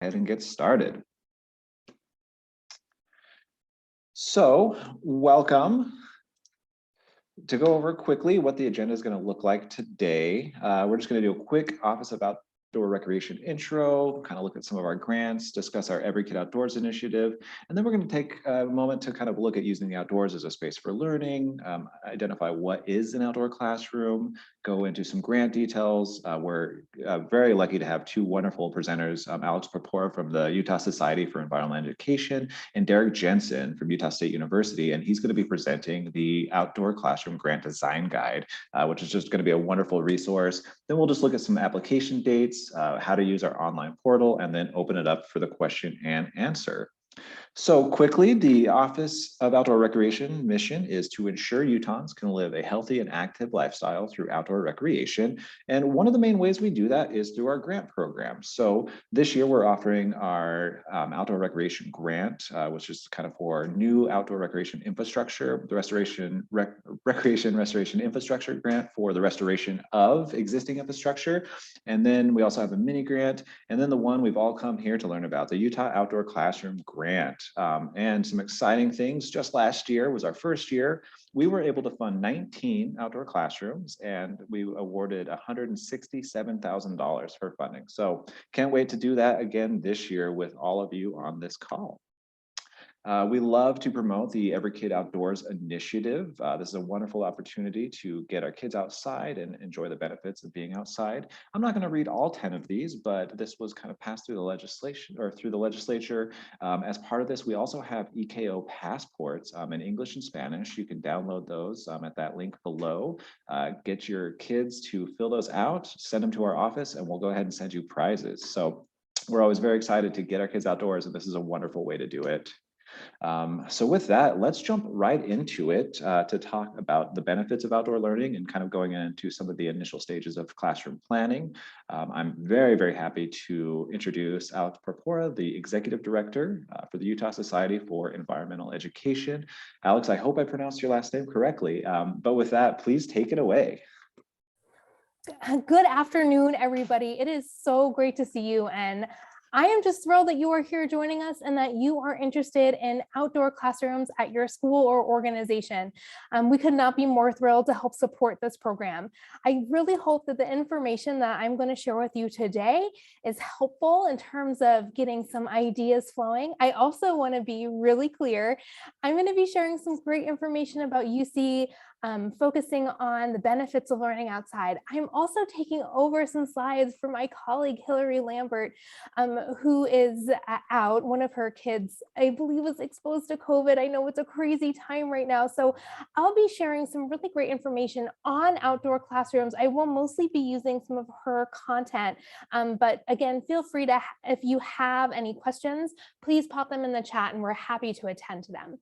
ahead and get started. So, welcome. To go over quickly what the agenda is going to look like today, we're just going to do a quick Office of Outdoor Recreation intro, kind of look at some of our grants, discuss our Every Kid Outdoors initiative, and then we're going to take a moment to kind of look at using the outdoors as a space for learning, identify what is an outdoor classroom, go into some grant details. We're very lucky to have two wonderful presenters, Alex Papora from the Utah Society for Environmental Education and Derek Jensen from Utah State University, and he's going to be presenting the Outdoor Classroom Grant Design Guide, which is just going to be a wonderful resource. Then we'll just look at some application dates, how to use our online portal, and then open it up for the question and answer. So quickly, the Office of Outdoor Recreation mission is to ensure Utahns can live a healthy and active lifestyle through outdoor recreation. And one of the main ways we do that is through our grant program. So this year we're offering our outdoor recreation grant, which is kind of for new outdoor recreation infrastructure, the recreation restoration infrastructure grant for the restoration of existing infrastructure. And then we also have a mini grant. And then the one we've all come here to learn about, the Utah Outdoor Classroom Grant. And some exciting things. Just last year was our first year. We were able to fund 19 outdoor classrooms, and we awarded $167,000 for funding. So can't wait to do that again this year with all of you on this call. We love to promote the Every Kid Outdoors initiative. This is a wonderful opportunity to get our kids outside and enjoy the benefits of being outside. I'm not going to read all 10 of these, but this was kind of passed through the legislation or through the legislature. As part of this, we also have Eko Passports in English and Spanish. You can download those at that link below. Get your kids to fill those out, send them to our office, and we'll go ahead and send you prizes. So we're always very excited to get our kids outdoors, and this is a wonderful way to do it. So with that, let's jump right into it to talk about the benefits of outdoor learning and kind of going into some of the initial stages of classroom planning. I'm very, very happy to introduce Alex Papora, the Executive Director for the Utah Society for Environmental Education. Alex, I hope I pronounced your last name correctly, but with that, please take it away. Good afternoon, everybody. It is so great to see you, and I am just thrilled that you are here joining us and that you are interested in outdoor classrooms at your school or organization. We could not be more thrilled to help support this program. I really hope that the information that I'm going to share with you today is helpful in terms of getting some ideas flowing. I also want to be really clear. I'm going to be sharing some great information about UC, focusing on the benefits of learning outside. I'm also taking over some slides from my colleague, Hillary Lambert, who is out. One of her kids, I believe, was exposed to COVID. I know it's a crazy time right now. So I'll be sharing some really great information on outdoor classrooms. I will mostly be using some of her content. But again, feel free to, if you have any questions, please pop them in the chat and we're happy to attend to them.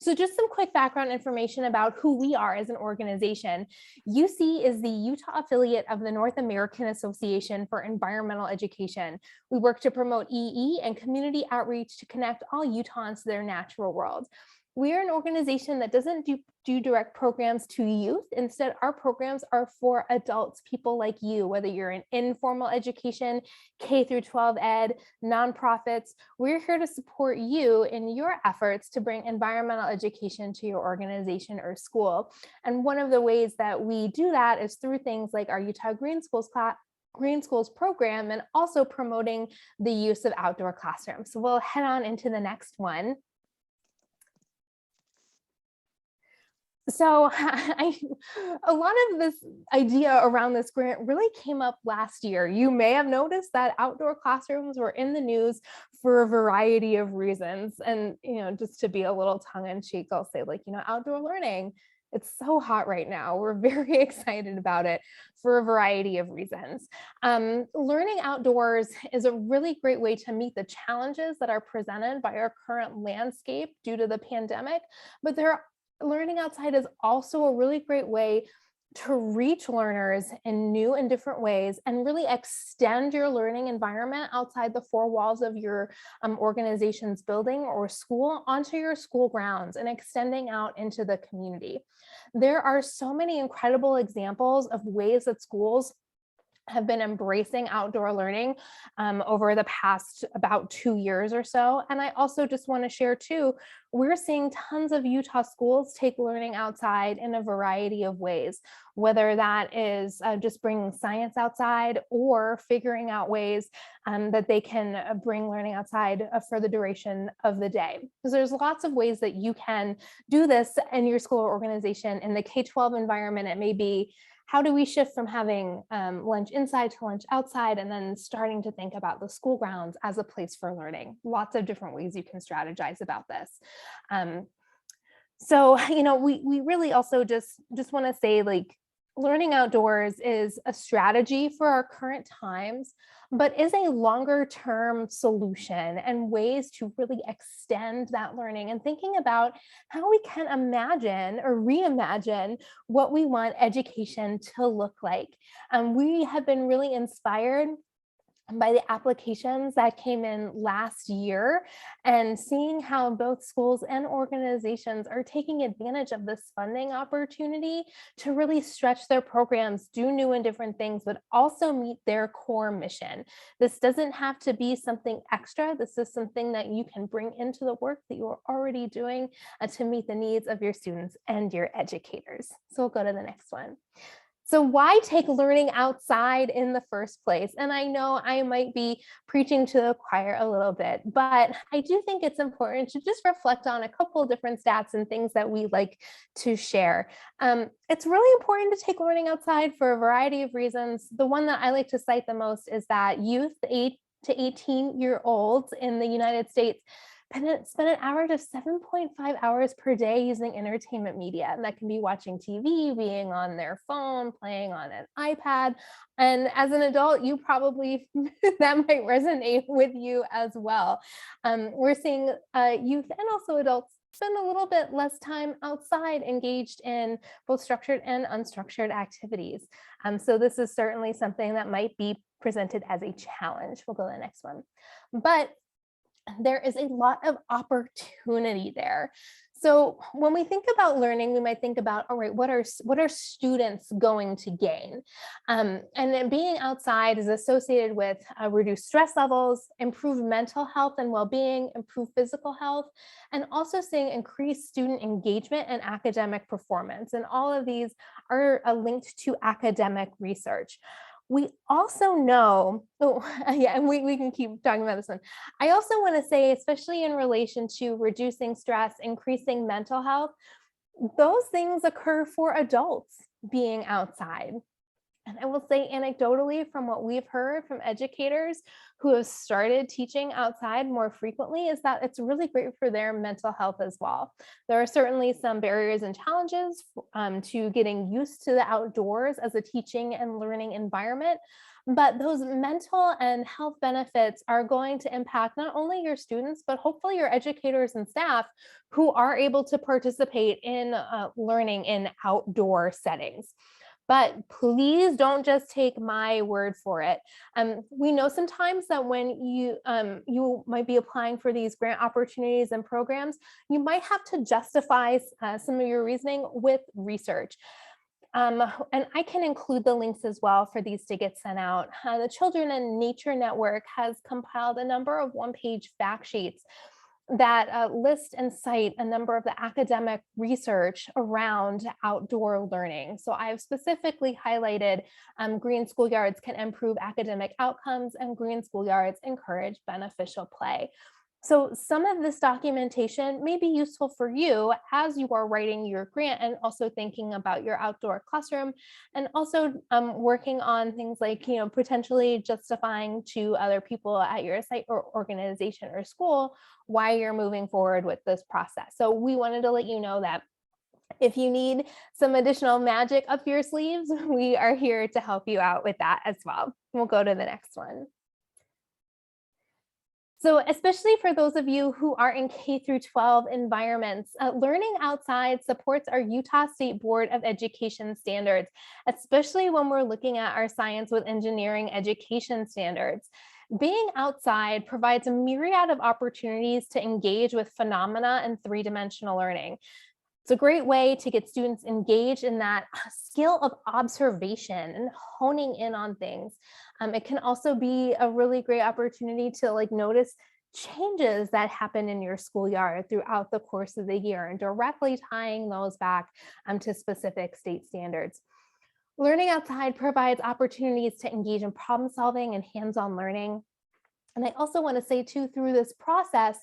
So just some quick background information about who we are as an organization. UC is the Utah affiliate of the North American Association for Environmental Education. We work to promote EE and community outreach to connect all Utahns to their natural world. We are an organization that doesn't do direct programs to youth. Instead, our programs are for adults, people like you, whether you're in informal education, K through 12 ed, nonprofits. We're here to support you in your efforts to bring environmental education to your organization or school. And one of the ways that we do that is through things like our Utah Green Schools program, and also promoting the use of outdoor classrooms. So we'll head on into the next one. So a lot of this idea around this grant really came up last year. You may have noticed that outdoor classrooms were in the news for a variety of reasons. And, just to be a little tongue in cheek, I'll say outdoor learning, it's so hot right now. We're very excited about it for a variety of reasons. Learning outdoors is a really great way to meet the challenges that are presented by our current landscape due to the pandemic, but learning outside is also a really great way to reach learners in new and different ways and really extend your learning environment outside the four walls of your organization's building or school onto your school grounds and extending out into the community. There are so many incredible examples of ways that schools have been embracing outdoor learning over the past about 2 years or so. And I also just want to share too, we're seeing tons of Utah schools take learning outside in a variety of ways, whether that is just bringing science outside or figuring out ways that they can bring learning outside for the duration of the day. Because there's lots of ways that you can do this in your school or organization. In the K-12 environment, it may be, how do we shift from having lunch inside to lunch outside, and then starting to think about the school grounds as a place for learning? Lots of different ways you can strategize about this. So, we really also just want to say, like, learning outdoors is a strategy for our current times, but is a longer term solution and ways to really extend that learning, and thinking about how we can imagine or reimagine what we want education to look like. We have been really inspired by the applications that came in last year, and seeing how both schools and organizations are taking advantage of this funding opportunity to really stretch their programs, do new and different things, but also meet their core mission. This doesn't have to be something extra. This is something that you can bring into the work that you are already doing to meet the needs of your students and your educators. So we'll go to the next one. So why take learning outside in the first place? And I know I might be preaching to the choir a little bit, but I do think it's important to just reflect on a couple of different stats and things that we like to share. It's really important to take learning outside for a variety of reasons. The one that I like to cite the most is that youth 8 to 18-year-olds in the United States spend an average of 7.5 hours per day using entertainment media. And that can be watching TV, being on their phone, playing on an iPad. And as an adult, you probably, that might resonate with you as well. We're seeing youth and also adults spend a little bit less time outside engaged in both structured and unstructured activities. So this is certainly something that might be presented as a challenge. We'll go to the next one. But there is a lot of opportunity there. So when we think about learning, we might think about, all right, what are students going to gain? And then being outside is associated with reduced stress levels, improved mental health and well-being, improved physical health, and also seeing increased student engagement and academic performance. And all of these are linked to academic research. We also know, and we can keep talking about this one. I also want to say, especially in relation to reducing stress, increasing mental health, those things occur for adults being outside. And I will say anecdotally, from what we've heard from educators who have started teaching outside more frequently, is that it's really great for their mental health as well. There are certainly some barriers and challenges to getting used to the outdoors as a teaching and learning environment, but those mental and health benefits are going to impact not only your students, but hopefully your educators and staff who are able to participate in learning in outdoor settings. But please don't just take my word for it. We know sometimes that when you might be applying for these grant opportunities and programs, you might have to justify some of your reasoning with research. And I can include the links as well for these to get sent out. The Children and Nature Network has compiled a number of one-page fact sheets that list and cite a number of the academic research around outdoor learning. So I've specifically highlighted green schoolyards can improve academic outcomes, and green schoolyards encourage beneficial play. So some of this documentation may be useful for you as you are writing your grant and also thinking about your outdoor classroom, and also working on things like, potentially justifying to other people at your site or organization or school why you're moving forward with this process. So we wanted to let you know that if you need some additional magic up your sleeves, we are here to help you out with that as well. We'll go to the next one. So especially for those of you who are in K through 12 environments, learning outside supports our Utah State Board of Education standards, especially when we're looking at our science with engineering education standards. Being outside provides a myriad of opportunities to engage with phenomena and three-dimensional learning. It's a great way to get students engaged in that skill of observation and honing in on things. It can also be a really great opportunity to like notice changes that happen in your schoolyard throughout the course of the year and directly tying those back to specific state standards. Learning outside provides opportunities to engage in problem solving and hands-on learning. And I also want to say too, through this process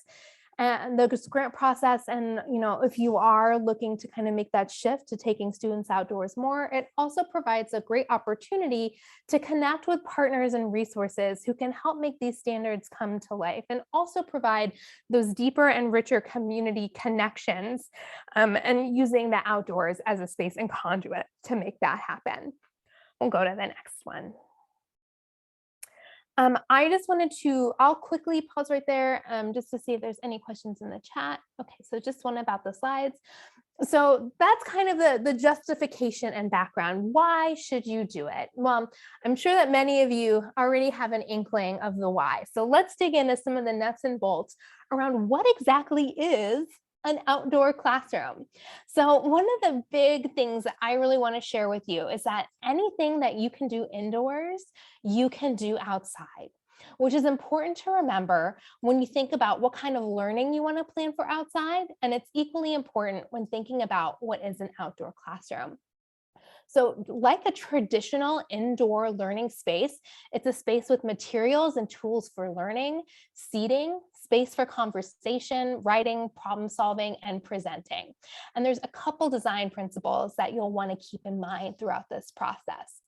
and the grant process, and if you are looking to kind of make that shift to taking students outdoors more, it also provides a great opportunity to connect with partners and resources who can help make these standards come to life and also provide those deeper and richer community connections, and using the outdoors as a space and conduit to make that happen. We'll go to the next one. I just wanted to, I'll quickly pause right there just to see if there's any questions in the chat. Okay, so just one about the slides. So that's kind of the justification and background. Why should you do it? Well, I'm sure that many of you already have an inkling of the why. So let's dig into some of the nuts and bolts around what exactly is an outdoor classroom. So one of the big things that I really want to share with you is that anything that you can do indoors, you can do outside, which is important to remember when you think about what kind of learning you want to plan for outside. And it's equally important when thinking about what is an outdoor classroom. So like a traditional indoor learning space, it's a space with materials and tools for learning, seating, space for conversation, writing, problem solving, and presenting. And there's a couple design principles that you'll want to keep in mind throughout this process.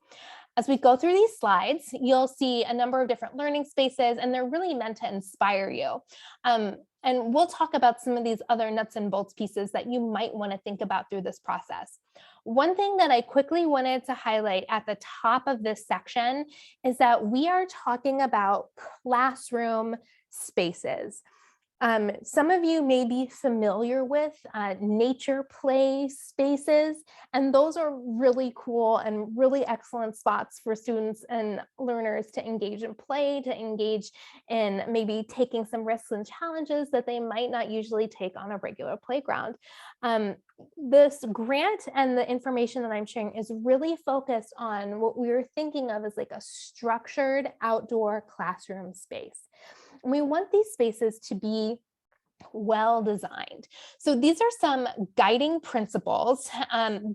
As we go through these slides, you'll see a number of different learning spaces, and they're really meant to inspire you. And we'll talk about some of these other nuts and bolts pieces that you might want to think about through this process. One thing that I quickly wanted to highlight at the top of this section is that we are talking about classroom spaces. Some of you may be familiar with nature play spaces, and those are really cool and really excellent spots for students and learners to engage in play, to engage in maybe taking some risks and challenges that they might not usually take on a regular playground. This grant and the information that I'm sharing is really focused on what we were thinking of as like a structured outdoor classroom space. And we want these spaces to be well designed. So these are some guiding principles.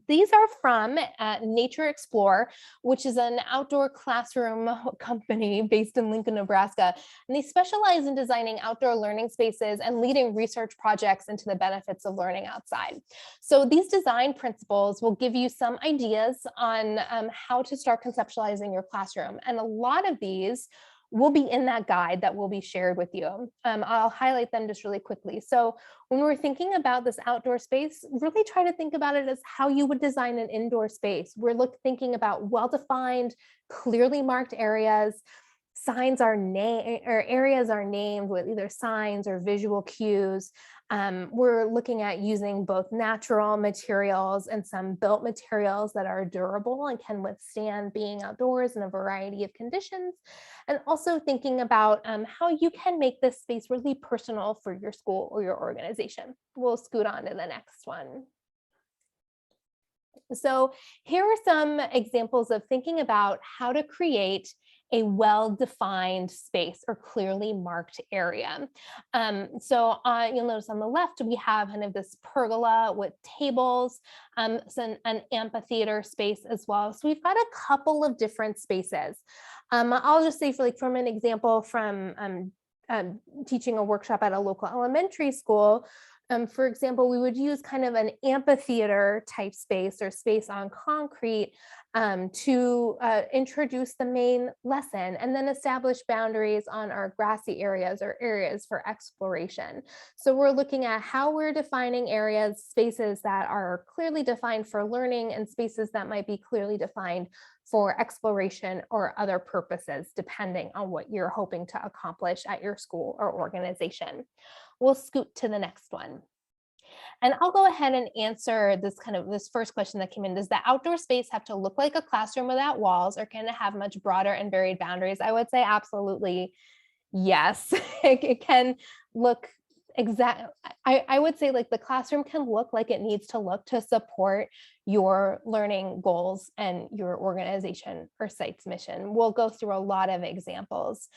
These are from Nature Explore, which is an outdoor classroom company based in Lincoln, Nebraska. And they specialize in designing outdoor learning spaces and leading research projects into the benefits of learning outside. So these design principles will give you some ideas on how to start conceptualizing your classroom. And a lot of these will be in that guide that will be shared with you. I'll highlight them just really quickly. So when we're thinking about this outdoor space, really try to think about it as how you would design an indoor space. We're thinking about well-defined, clearly marked areas. Signs are named, or areas are named with either signs or visual cues. We're looking at using both natural materials and some built materials that are durable and can withstand being outdoors in a variety of conditions. And also thinking about how you can make this space really personal for your school or your organization. We'll scoot on to the next one. So here are some examples of thinking about how to create a well-defined space or clearly marked area. So you'll notice on the left, we have kind of this pergola with tables, so an amphitheater space as well. So we've got a couple of different spaces. I'll just say from an example from teaching a workshop at a local elementary school. For example, we would use kind of an amphitheater type space or space on concrete to introduce the main lesson and then establish boundaries on our grassy areas or areas for exploration. So we're looking at how we're defining areas, spaces that are clearly defined for learning and spaces that might be clearly defined for exploration or other purposes, depending on what you're hoping to accomplish at your school or organization. We'll scoot to the next one. And I'll go ahead and answer this first question that came in. Does the outdoor space have to look like a classroom without walls, or can it have much broader and varied boundaries? I would say absolutely yes. It can look I would say like the classroom can look like it needs to look to support your learning goals and your organization or site's mission. We'll go through a lot of examples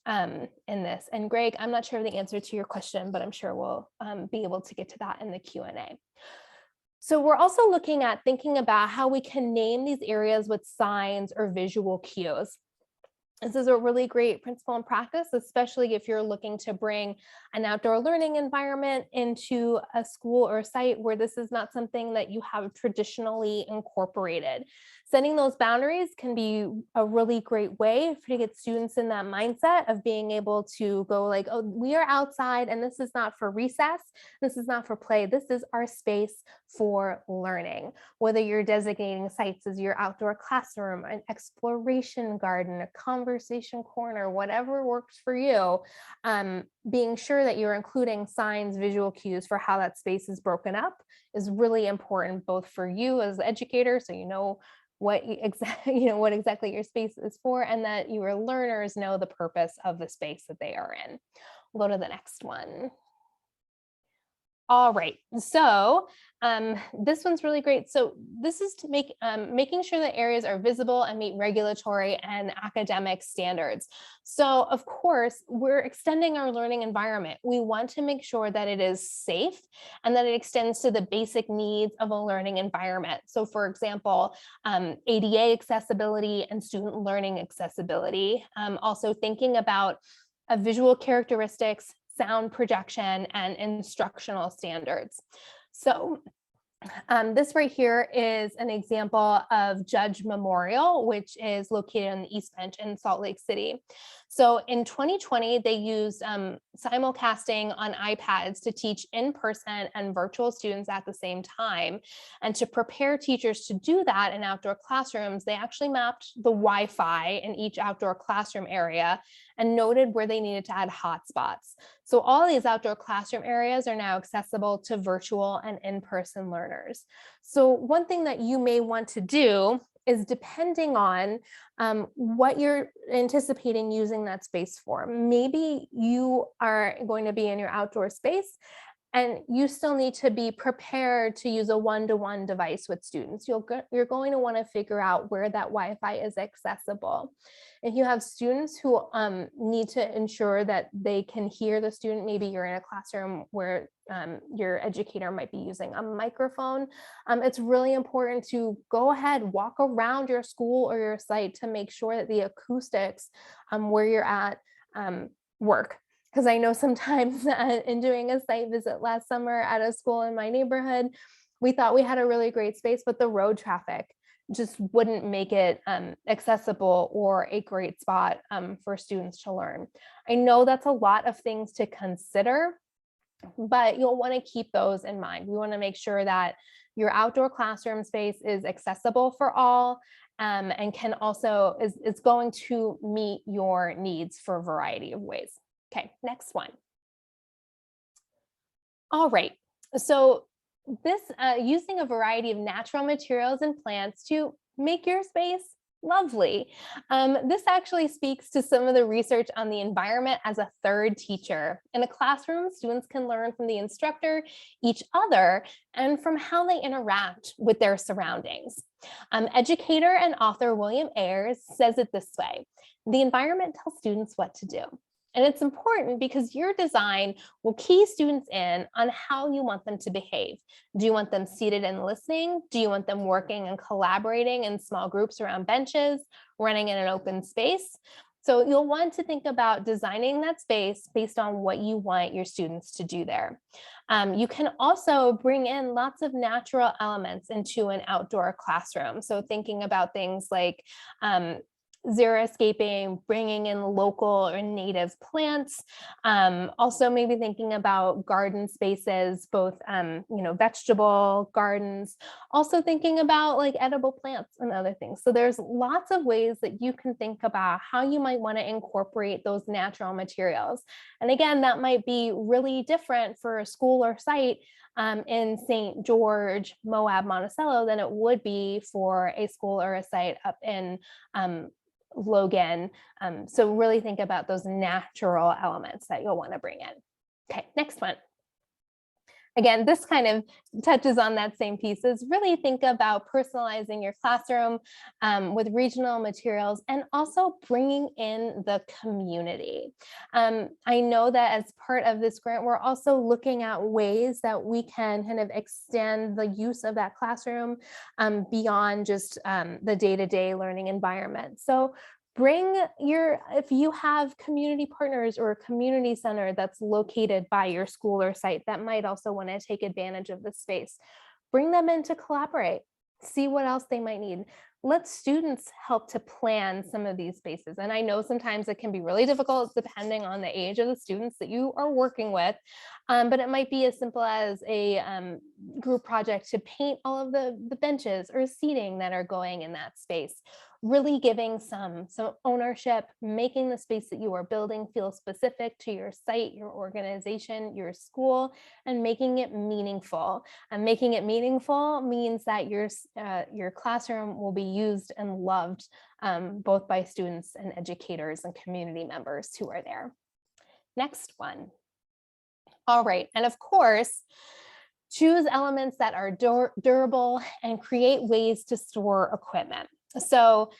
in this. And Greg, I'm not sure of the answer to your question, but I'm sure we'll be able to get to that in the Q&A. So we're also looking at thinking about how we can name these areas with signs or visual cues. This is a really great principle in practice, especially if you're looking to bring an outdoor learning environment into a school or a site where this is not something that you have traditionally incorporated. Setting those boundaries can be a really great way to get students in that mindset of being able to go like, oh, we are outside and this is not for recess. This is not for play. This is our space for learning. Whether you're designating sites as your outdoor classroom, an exploration garden, a conversation corner, whatever works for you, being sure that you're including signs, visual cues for how that space is broken up is really important, both for you as the educator, so you know what exactly your space is for, and that your learners know the purpose of the space that they are in. We'll go to the next one. All right, so this one's really great. So this is to making sure that areas are visible and meet regulatory and academic standards. So of course, we're extending our learning environment. We want to make sure that it is safe and that it extends to the basic needs of a learning environment. So for example, ADA accessibility and student learning accessibility. Also thinking about visual characteristics, sound projection, and instructional standards. So this right here is an example of Judge Memorial, which is located on the East Bench in Salt Lake City. So in 2020, they used simulcasting on iPads to teach in-person and virtual students at the same time. And to prepare teachers to do that in outdoor classrooms, they actually mapped the Wi-Fi in each outdoor classroom area and noted where they needed to add hotspots. So all these outdoor classroom areas are now accessible to virtual and in-person learners. So one thing that you may want to do is, depending on what you're anticipating using that space for. Maybe you are going to be in your outdoor space and you still need to be prepared to use a one-to-one device with students. You're going to want to figure out where that Wi-Fi is accessible. If you have students who need to ensure that they can hear the student, maybe you're in a classroom where your educator might be using a microphone, it's really important to go ahead, walk around your school or your site to make sure that the acoustics where you're at work. Because I know sometimes in doing a site visit last summer at a school in my neighborhood, we thought we had a really great space, but the road traffic just wouldn't make it accessible or a great spot for students to learn. I know that's a lot of things to consider, but you'll want to keep those in mind. We want to make sure that your outdoor classroom space is accessible for all and can also is going to meet your needs for a variety of ways. Okay, next one. All right, so this using a variety of natural materials and plants to make your space lovely. This actually speaks to some of the research on the environment as a third teacher. In a classroom, students can learn from the instructor, each other, and from how they interact with their surroundings. Educator and author William Ayers says it this way: the environment tells students what to do. And it's important because your design will key students in on how you want them to behave. Do you want them seated and listening? Do you want them working and collaborating in small groups around benches, running in an open space? So you'll want to think about designing that space based on what you want your students to do there. You can also bring in lots of natural elements into an outdoor classroom. So thinking about things like xeriscaping, bringing in local or native plants. Also maybe thinking about garden spaces, both vegetable gardens, also thinking about like edible plants and other things. So there's lots of ways that you can think about how you might want to incorporate those natural materials. And again, that might be really different for a school or site in St. George, Moab, Monticello than it would be for a school or a site up in Logan. So really think about those natural elements that you'll want to bring in. Okay, next one. again, this kind of touches on that same piece, is really think about personalizing your classroom with regional materials and also bringing in the community. I know that as part of this grant, we're also looking at ways that we can kind of extend the use of that classroom beyond just the day-to-day learning environment. So if you have community partners or a community center that's located by your school or site that might also want to take advantage of the space, bring them in to collaborate, see what else they might need. Let students help to plan some of these spaces. And I know sometimes it can be really difficult depending on the age of the students that you are working with, but it might be as simple as a group project to paint all of the benches or seating that are going in that space. Really giving some ownership, making the space that you are building feel specific to your site, your organization, your school, and making it meaningful. And making it meaningful means that your classroom will be used and loved both by students and educators and community members who are there. Next one. All right, and of course, choose elements that are durable and create ways to store equipment. So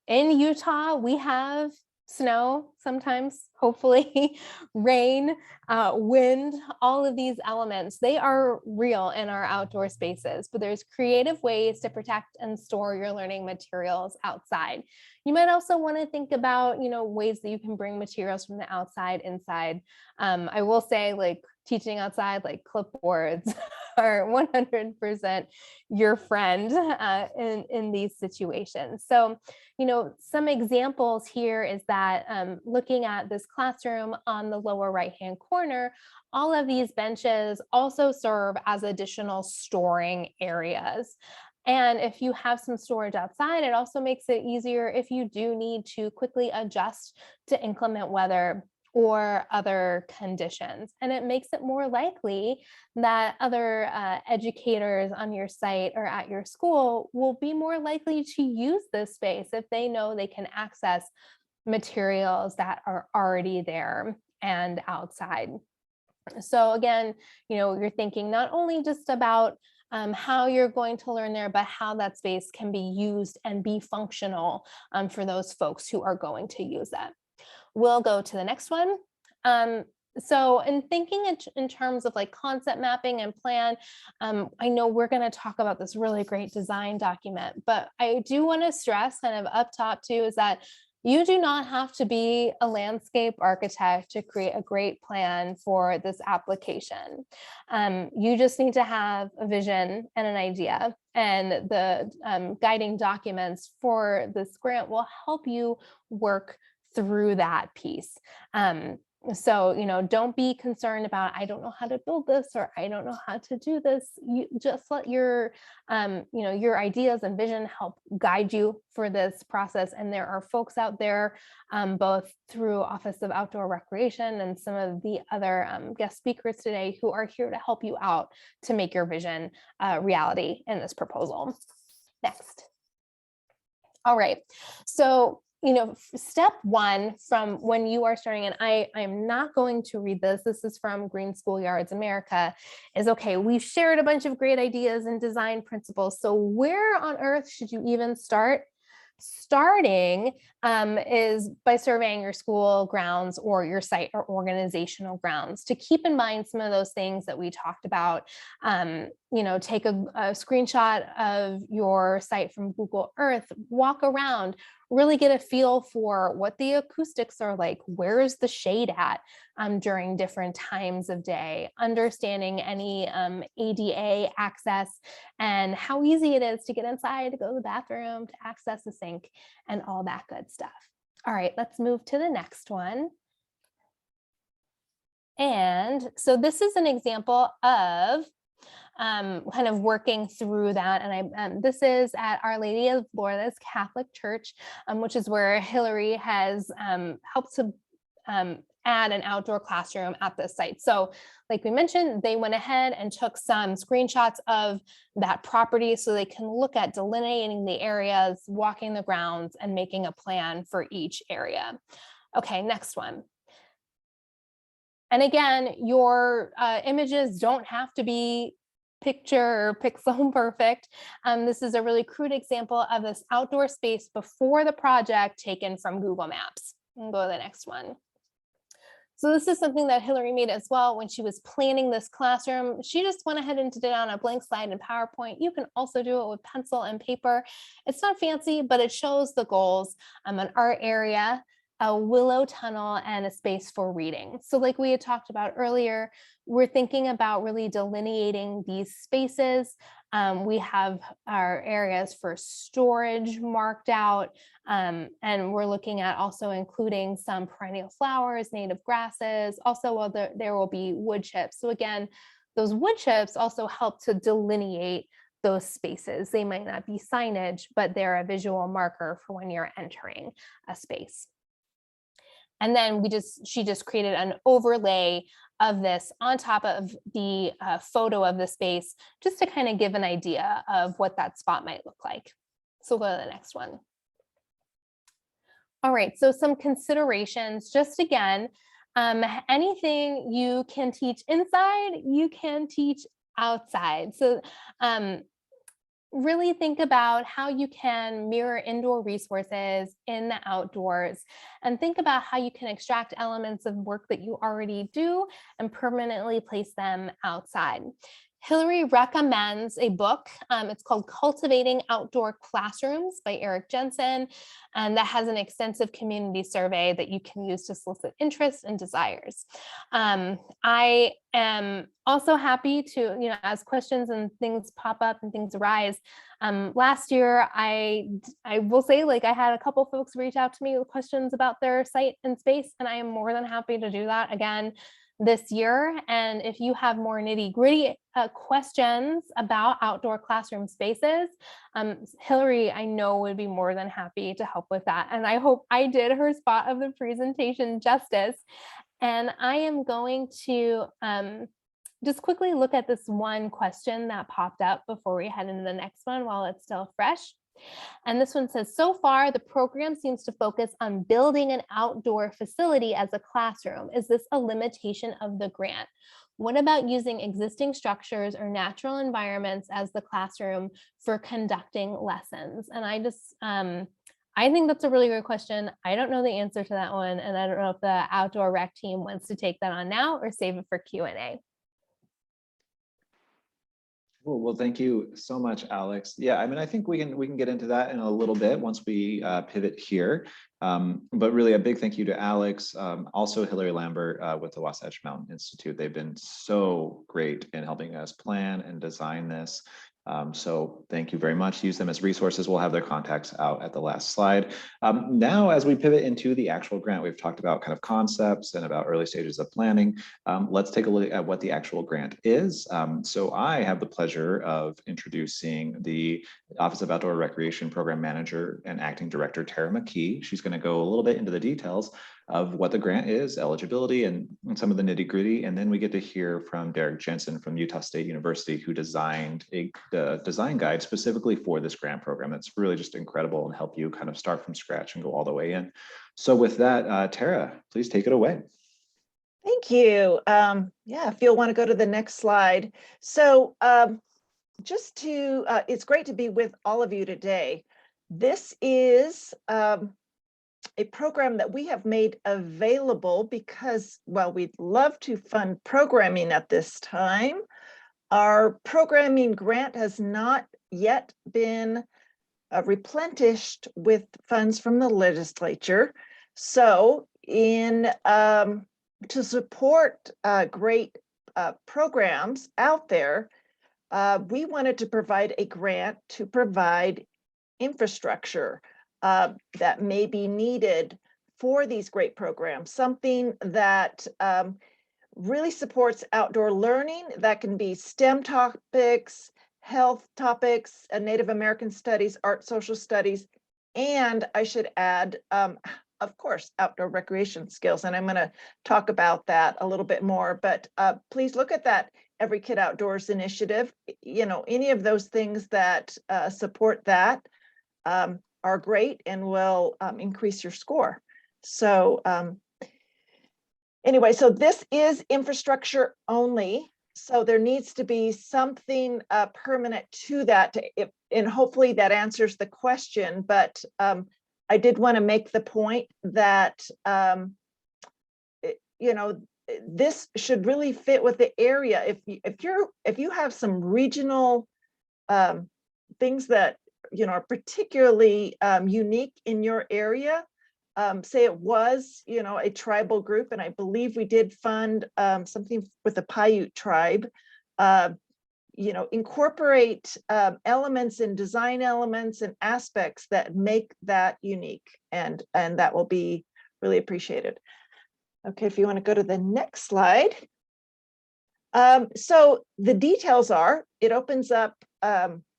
in Utah, we have snow sometimes, hopefully, rain, wind, all of these elements, they are real in our outdoor spaces, but there's creative ways to protect and store your learning materials outside. You might also want to think about, ways that you can bring materials from the outside inside. I will say, like, teaching outside, like clipboards are 100% your friend in these situations. So, some examples here is that looking at this classroom on the lower right-hand corner, all of these benches also serve as additional storing areas. And if you have some storage outside, it also makes it easier if you do need to quickly adjust to inclement weather or other conditions. And it makes it more likely that other educators on your site or at your school will be more likely to use this space if they know they can access materials that are already there and outside. So again, you're thinking not only just about how you're going to learn there, but how that space can be used and be functional for those folks who are going to use that. We'll go to the next one. So in thinking in terms of like concept mapping and plan, I know we're going to talk about this really great design document, but I do want to stress kind of up top too, is that you do not have to be a landscape architect to create a great plan for this application. You just need to have a vision and an idea, and the guiding documents for this grant will help you work through that piece. So, don't be concerned about, I don't know how to build this, or I don't know how to do this. You just let your ideas and vision help guide you for this process. And there are folks out there, both through Office of Outdoor Recreation and some of the other guest speakers today, who are here to help you out to make your vision reality in this proposal. Next. All right. So, step one from when you are starting, and I'm not going to read this. This is from Green Schoolyards America, is okay, we've shared a bunch of great ideas and design principles. So where on earth should you even start? Starting is by surveying your school grounds or your site or organizational grounds to keep in mind some of those things that we talked about. Take a screenshot of your site from Google Earth, walk around, really get a feel for what the acoustics are like, where is the shade at during different times of day, understanding any ADA access and how easy it is to get inside, to go to the bathroom, to access the sink, and all that good stuff. All right, let's move to the next one. And so this is an example of kind of working through that. And this is at Our Lady of Lourdes Catholic Church, which is where Hillary has helped to add an outdoor classroom at this site. So like we mentioned, they went ahead and took some screenshots of that property so they can look at delineating the areas, walking the grounds, and making a plan for each area. Okay, next one. And again, your images don't have to be picture or pixel perfect. This is a really crude example of this outdoor space before the project taken from Google Maps. And go to the next one. So this is something that Hillary made as well when she was planning this classroom. She just went ahead and did it on a blank slide in PowerPoint. You can also do it with pencil and paper. It's not fancy, but it shows the goals, an art area, a willow tunnel, and a space for reading. So like we had talked about earlier, we're thinking about really delineating these spaces. We have our areas for storage marked out, and we're looking at also including some perennial flowers, native grasses. Also, there will be wood chips. So again, those wood chips also help to delineate those spaces. They might not be signage, but they're a visual marker for when you're entering a space. And then she just created an overlay of this on top of the photo of the space, just to kind of give an idea of what that spot might look like. So we'll go to the next one. All right, so some considerations, just again, anything you can teach inside, you can teach outside. So really think about how you can mirror indoor resources in the outdoors, and think about how you can extract elements of work that you already do and permanently place them outside. Hillary recommends a book. It's called Cultivating Outdoor Classrooms by Jensen, and that has an extensive community survey that you can use to solicit interest and desires. I am also happy to, as questions and things pop up and things arise. Last year, I will say, like, I had a couple folks reach out to me with questions about their site and space, and I am more than happy to do that again this year. And if you have more nitty-gritty questions about outdoor classroom spaces, Hillary, I know, would be more than happy to help with that. And I hope I did her spot of the presentation justice. And I am going to just quickly look at this one question that popped up before we head into the next one while it's still fresh. And this one says, so far, the program seems to focus on building an outdoor facility as a classroom. Is this a limitation of the grant? What about using existing structures or natural environments as the classroom for conducting lessons? And I think that's a really good question. I don't know the answer to that one. And I don't know if the outdoor rec team wants to take that on now or save it for Q&A. Cool. Well, thank you so much, Alex. Yeah, I mean, I think we can get into that in a little bit once we pivot here. But really a big thank you to Alex, also Hillary Lambert with the Wasatch Mountain Institute. They've been so great in helping us plan and design this. So thank you very much. Use them as resources. We'll have their contacts out at the last slide. Now, as we pivot into the actual grant, we've talked about kind of concepts and about early stages of planning. Let's take a look at what the actual grant is. So I have the pleasure of introducing the Office of Outdoor Recreation Program Manager and Acting Director, Tara McKee. She's going to go a little bit into the details of what the grant is, eligibility, and some of the nitty gritty. And then we get to hear from Derek Jensen from Utah State University, who designed the design guide specifically for this grant program. It's really just incredible and help you kind of start from scratch and go all the way in. So with that, Tara, please take it away. Thank you. Yeah, if you'll want to go to the next slide. So it's great to be with all of you today. This is a program that we have made available because, well, we'd love to fund programming at this time. Our programming grant has not yet been replenished with funds from the legislature. So to support great programs out there, we wanted to provide a grant to provide infrastructure that may be needed for these great programs, something that really supports outdoor learning. That can be STEM topics, health topics, Native American studies, art, social studies, and I should add, of course, outdoor recreation skills. And I'm going to talk about that a little bit more, but please look at that Every Kid Outdoors initiative. Any of those things that support that are great and will increase your score. So anyway, so this is infrastructure only. So there needs to be something permanent to that, and hopefully that answers the question. But I did want to make the point that this should really fit with the area. If you have some regional things that are particularly unique in your area. Say it was, a tribal group, and I believe we did fund something with the Paiute tribe. Incorporate elements and design elements and aspects that make that unique, and that will be really appreciated. Okay, if you want to go to the next slide. So the details are, it opens up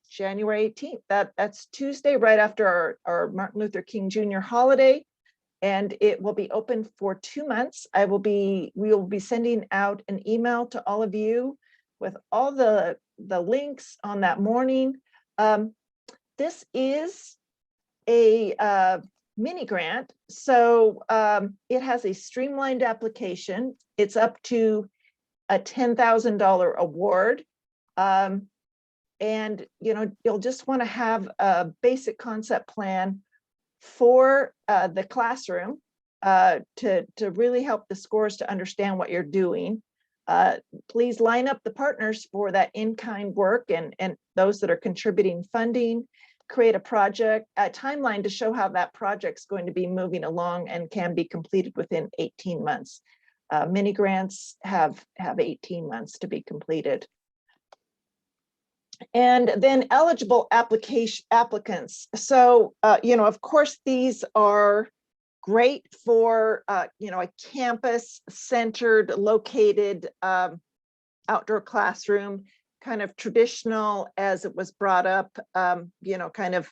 January 18th. That's Tuesday, right after our Martin Luther King Jr. holiday. And it will be open for 2 months. We will be sending out an email to all of you with all the links on that morning. This is a mini grant. So it has a streamlined application. It's up to a $10,000 award. And you'll just want to have a basic concept plan for the classroom to really help the scores to understand what you're doing. Please line up the partners for that in-kind work and those that are contributing funding. Create a timeline to show how that project's going to be moving along and can be completed within 18 months. Mini grants have 18 months to be completed. And then eligible applicants. So, of course, these are great for, a campus-centered, located outdoor classroom, kind of traditional as it was brought up, kind of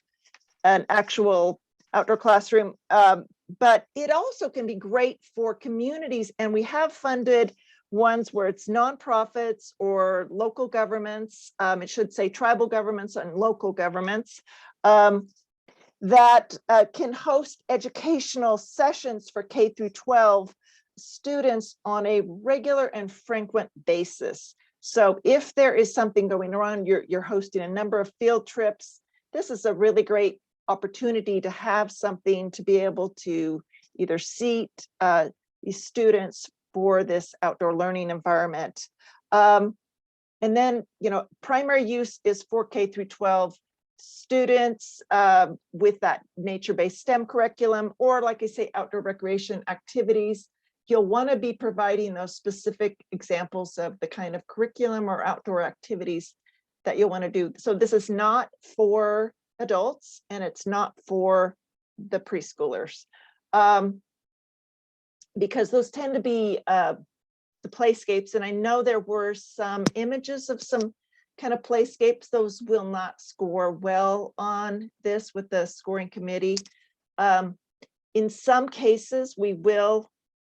an actual outdoor classroom. But it also can be great for communities. And we have funded ones where it's nonprofits or local governments, it should say tribal governments and local governments, that can host educational sessions for K through 12 students on a regular and frequent basis. So if there is something going on, you're hosting a number of field trips, this is a really great opportunity to have something to be able to either seat these students for this outdoor learning environment. And then, primary use is for K through 12 students with that nature-based STEM curriculum, or like I say, outdoor recreation activities. You'll want to be providing those specific examples of the kind of curriculum or outdoor activities that you'll want to do. So this is not for adults and it's not for the preschoolers. Because those tend to be the playscapes. And I know there were some images of some kind of playscapes. Those will not score well on this with the scoring committee. In some cases, we will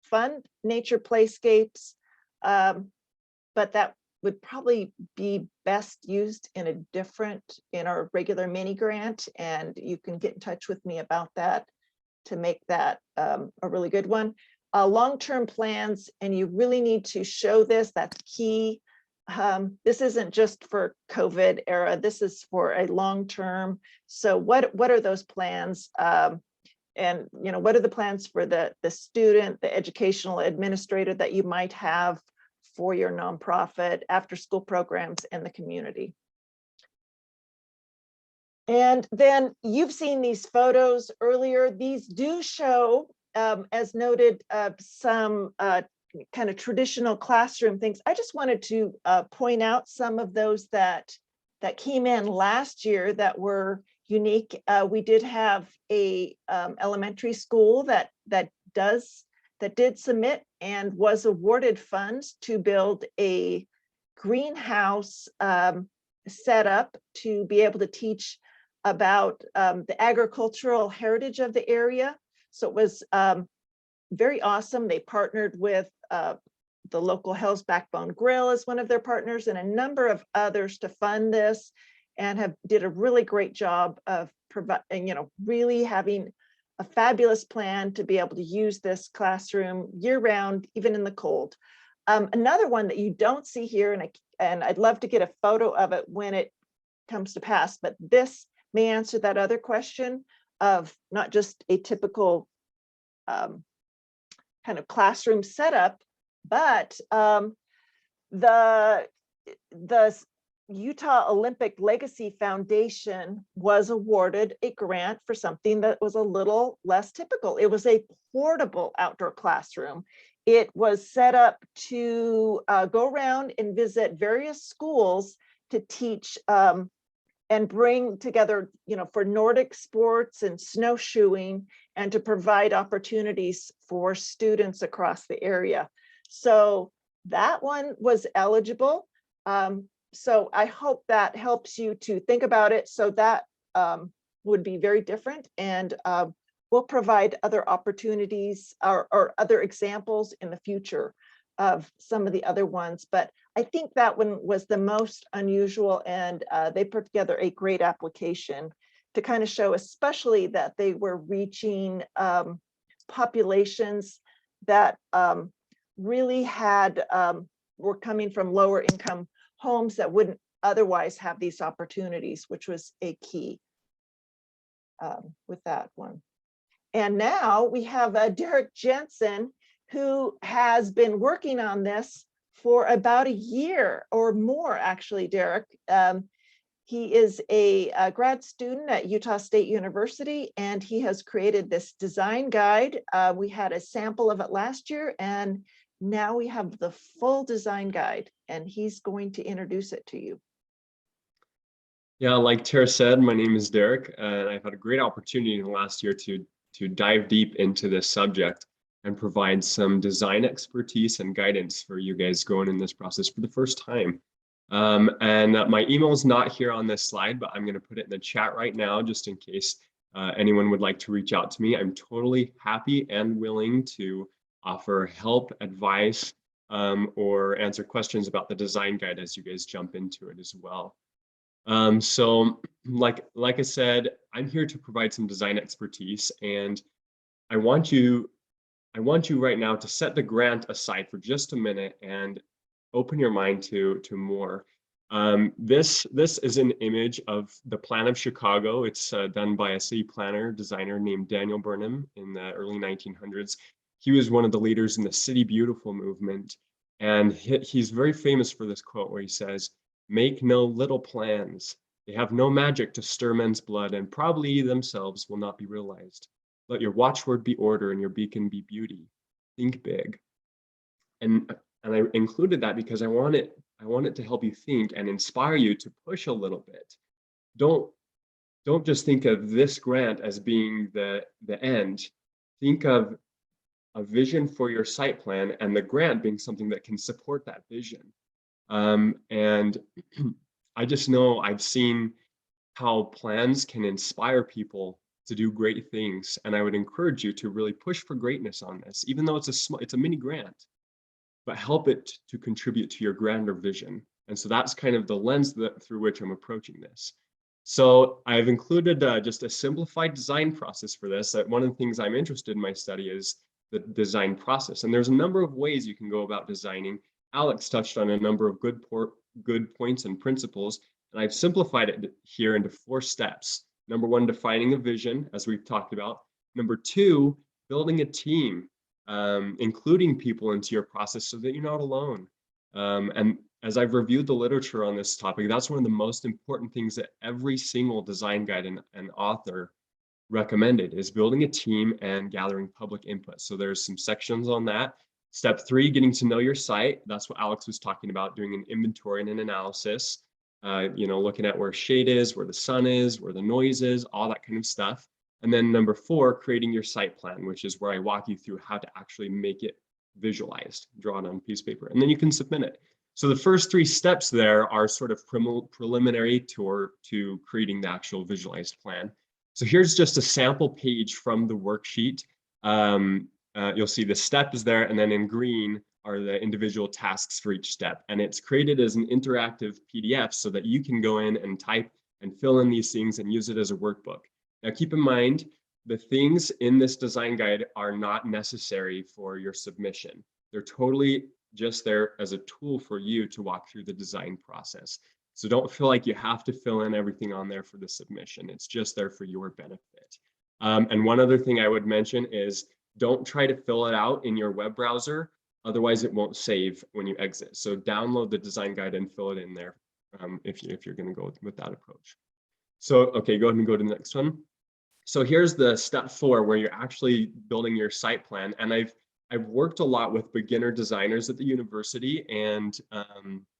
fund nature playscapes, but that would probably be best used in our regular mini grant. And you can get in touch with me about that to make that a really good one. Long-term plans, and you really need to show this, that's key. This isn't just for COVID era, this is for a long-term. So what are those plans? And what are the plans for the student, the educational administrator that you might have for your nonprofit, after-school programs, and the community? And then you've seen these photos earlier. These do show, as noted, some kind of traditional classroom things. I just wanted to point out some of those that came in last year that were unique. We did have a elementary school that did submit and was awarded funds to build a greenhouse setup to be able to teach about the agricultural heritage of the area. So it was very awesome. They partnered with the local Hell's Backbone Grill as one of their partners and a number of others to fund this, and did a really great job of providing, really having a fabulous plan to be able to use this classroom year-round, even in the cold. Another one that you don't see here, and I'd love to get a photo of it when it comes to pass, but this may answer that other question of not just a typical kind of classroom setup, but the Utah Olympic Legacy Foundation was awarded a grant for something that was a little less typical. It was a portable outdoor classroom. It was set up to go around and visit various schools to teach and bring together, for Nordic sports and snowshoeing, and to provide opportunities for students across the area. So that one was eligible. So I hope that helps you to think about it. So that would be very different, and we'll provide other opportunities or other examples in the future of some of the other ones. But I think that one was the most unusual, and they put together a great application to kind of show, especially that they were reaching populations that really were coming from lower income homes that wouldn't otherwise have these opportunities, which was a key with that one. And now we have Derek Jensen, who has been working on this for about a year or more, actually, Derek. He is a grad student at Utah State University, and he has created this design guide. We had a sample of it last year, and now we have the full design guide, and he's going to introduce it to you. Yeah, like Tara said, my name is Derek, and I've had a great opportunity in the last year to dive deep into this subject and provide some design expertise and guidance for you guys going in this process for the first time. My email is not here on this slide, but I'm going to put it in the chat right now, just in case anyone would like to reach out to me. I'm totally happy and willing to offer help, advice, or answer questions about the design guide as you guys jump into it as well. So like I said, I'm here to provide some design expertise, and I want you right now to set the grant aside for just a minute and open your mind to more. This is an image of the plan of Chicago. It's done by a city planner designer named Daniel Burnham in the early 1900s. He was one of the leaders in the City Beautiful movement, and he's very famous for this quote where he says, "Make no little plans. They have no magic to stir men's blood, and probably themselves will not be realized. Let your watchword be order and your beacon be beauty. Think big." And I included that because I want it to help you think and inspire you to push a little bit. Don't just think of this grant as being the end. Think of a vision for your site plan and the grant being something that can support that vision. And I just know I've seen how plans can inspire people to do great things. And I would encourage you to really push for greatness on this, even though it's a mini grant, but help it to contribute to your grander vision. And so that's kind of the lens through which I'm approaching this. So I've included just a simplified design process for this. One of the things I'm interested in my study is the design process. And there's a number of ways you can go about designing. Alex touched on a number of good points and principles, and I've simplified it here into 4 steps. Number 1, defining a vision, as we've talked about. Number 2, building a team, including people into your process so that you're not alone. And as I've reviewed the literature on this topic, that's one of the most important things that every single design guide and author recommended is building a team and gathering public input. So there's some sections on that. Step 3, getting to know your site. That's what Alex was talking about, doing an inventory and an analysis, looking at where shade is, where the sun is, where the noise is, all that kind of stuff. And then number 4, creating your site plan, which is where I walk you through how to actually make it visualized, drawn on a piece of paper, and then you can submit it. So the first 3 steps there are sort of preliminary to creating the actual visualized plan. So here's just a sample page from the worksheet. You'll see the step is there, and then in green are the individual tasks for each step. And it's created as an interactive PDF so that you can go in and type and fill in these things and use it as a workbook. Now, keep in mind, the things in this design guide are not necessary for your submission. They're totally just there as a tool for you to walk through the design process. So don't feel like you have to fill in everything on there for the submission. It's just there for your benefit. And one other thing I would mention is don't try to fill it out in your web browser. Otherwise, it won't save when you exit. So download the design guide and fill it in there if you're going to go with that approach. So, okay, go ahead and go to the next one. So here's the step 4 where you're actually building your site plan. And I've worked a lot with beginner designers at the university and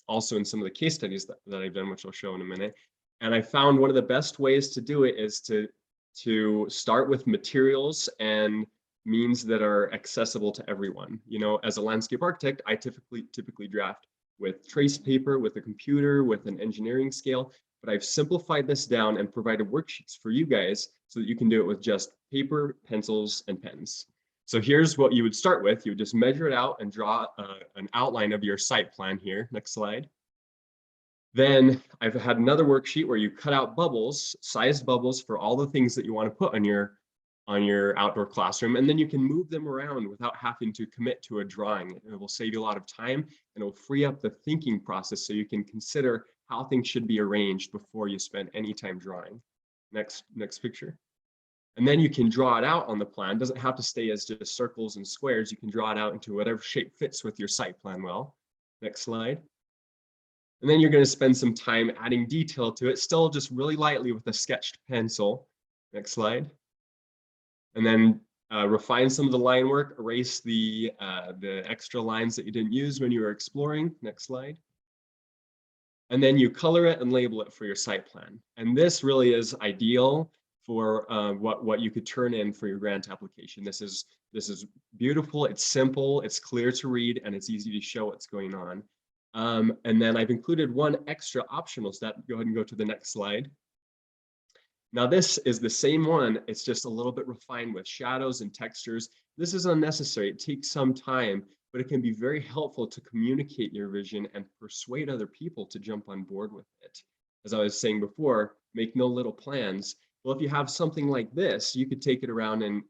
also in some of the case studies that I've done, which I'll show in a minute. And I found one of the best ways to do it is to start with materials and means that are accessible to everyone. You know, as a landscape architect, I typically draft with trace paper, with a computer, with an engineering scale, but I've simplified this down and provided worksheets for you guys so that you can do it with just paper, pencils, and pens. So here's what you would start with. You would just measure it out and draw an outline of your site plan here. Next slide. Then I've had another worksheet where you cut out bubbles, sized bubbles for all the things that you want to put on your outdoor classroom, and then you can move them around without having to commit to a drawing. It will save you a lot of time and it will free up the thinking process so you can consider how things should be arranged before you spend any time drawing. Next picture. And then you can draw it out on the plan. It doesn't have to stay as just circles and squares. You can draw it out into whatever shape fits with your site plan well. Next slide. And then you're going to spend some time adding detail to it, still just really lightly with a sketched pencil. Next slide. And then refine some of the line work, erase the extra lines that you didn't use when you were exploring. Next slide. And then you color it and label it for your site plan. And this really is ideal for what you could turn in for your grant application. This is beautiful, it's simple, it's clear to read, and it's easy to show what's going on. And then I've included one extra optional step. Go ahead and go to the next slide. Now this is the same one, it's just a little bit refined with shadows and textures. This is unnecessary, it takes some time, but it can be very helpful to communicate your vision and persuade other people to jump on board with it. As I was saying before, make no little plans. Well, if you have something like this, you could take it around and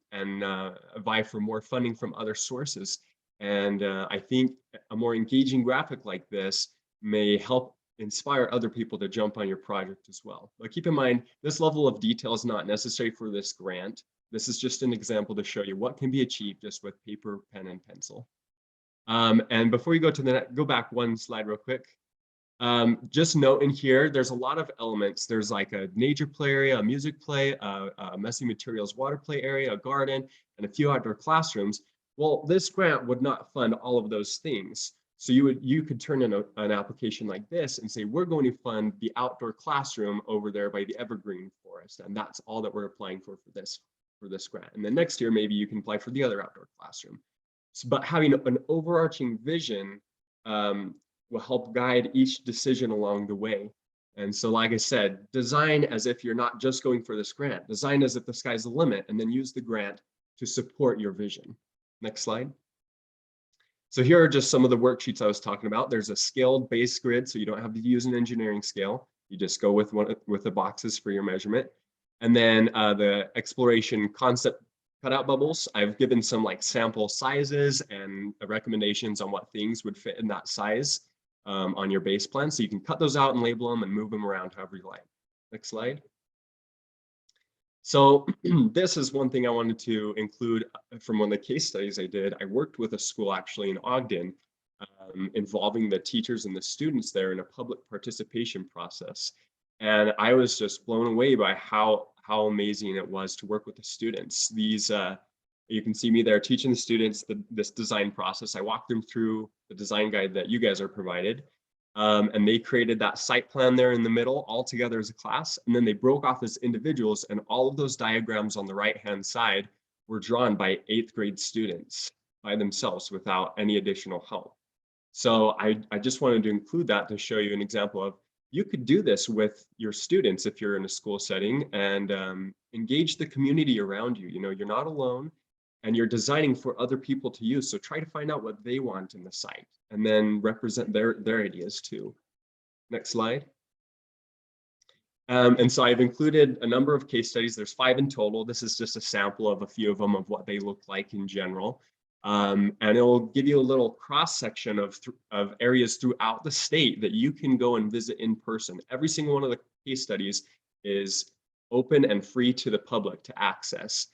vie for more funding from other sources. And I think a more engaging graphic like this may help inspire other people to jump on your project as well. But keep in mind, this level of detail is not necessary for this grant. This is just an example to show you what can be achieved just with paper, pen, and pencil. And before you go to the next, go back one slide real quick. Just note in here, there's a lot of elements. There's like a nature play area, a music play, a messy materials water play area, a garden, and a few outdoor classrooms. Well, this grant would not fund all of those things. So you could turn in an application like this and say, we're going to fund the outdoor classroom over there by the evergreen forest. And that's all that we're applying for this grant. And then next year, maybe you can apply for the other outdoor classroom. So, but having an overarching vision will help guide each decision along the way. And so, like I said, design as if you're not just going for this grant. Design as if the sky's the limit, and then use the grant to support your vision. Next slide. So here are just some of the worksheets I was talking about. There's a scaled base grid, so you don't have to use an engineering scale. You just go with the boxes for your measurement. And then the exploration concept cutout bubbles. I've given some like sample sizes and recommendations on what things would fit in that size on your base plan. So you can cut those out and label them and move them around however you like. Next slide. So this is one thing I wanted to include from one of the case studies I did. I worked with a school actually in Ogden involving the teachers and the students there in a public participation process. And I was just blown away by how amazing it was to work with the students. These, you can see me there teaching the students this design process. I walked them through the design guide that you guys are provided. And they created that site plan there in the middle all together as a class. And then they broke off as individuals, and all of those diagrams on the right-hand side were drawn by 8th grade students by themselves without any additional help. So I just wanted to include that to show you an example of you could do this with your students if you're in a school setting and engage the community around you. You know, you're not alone. And you're designing for other people to use. So try to find out what they want in the site and then represent their ideas too. Next slide. And so I've included a number of case studies. There's 5 in total. This is just a sample of a few of them of what they look like in general. And it'll give you a little cross-section of areas throughout the state that you can go and visit in person. Every single one of the case studies is open and free to the public to access.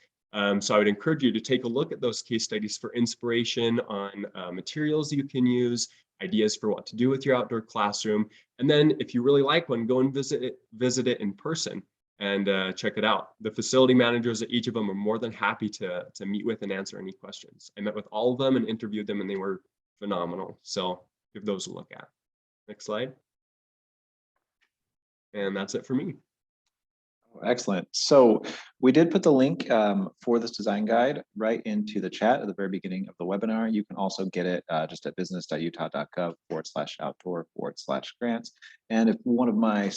So I would encourage you to take a look at those case studies for inspiration on materials you can use, ideas for what to do with your outdoor classroom. And then if you really like one, go and visit it in person and check it out. The facility managers at each of them are more than happy to meet with and answer any questions. I met with all of them and interviewed them, and they were phenomenal. So give those a look at. Next slide. And that's it for me. Excellent. So we did put the link for this design guide right into the chat at the very beginning of the webinar. You can also get it just at business.utah.gov/outdoor/grants. And if one of my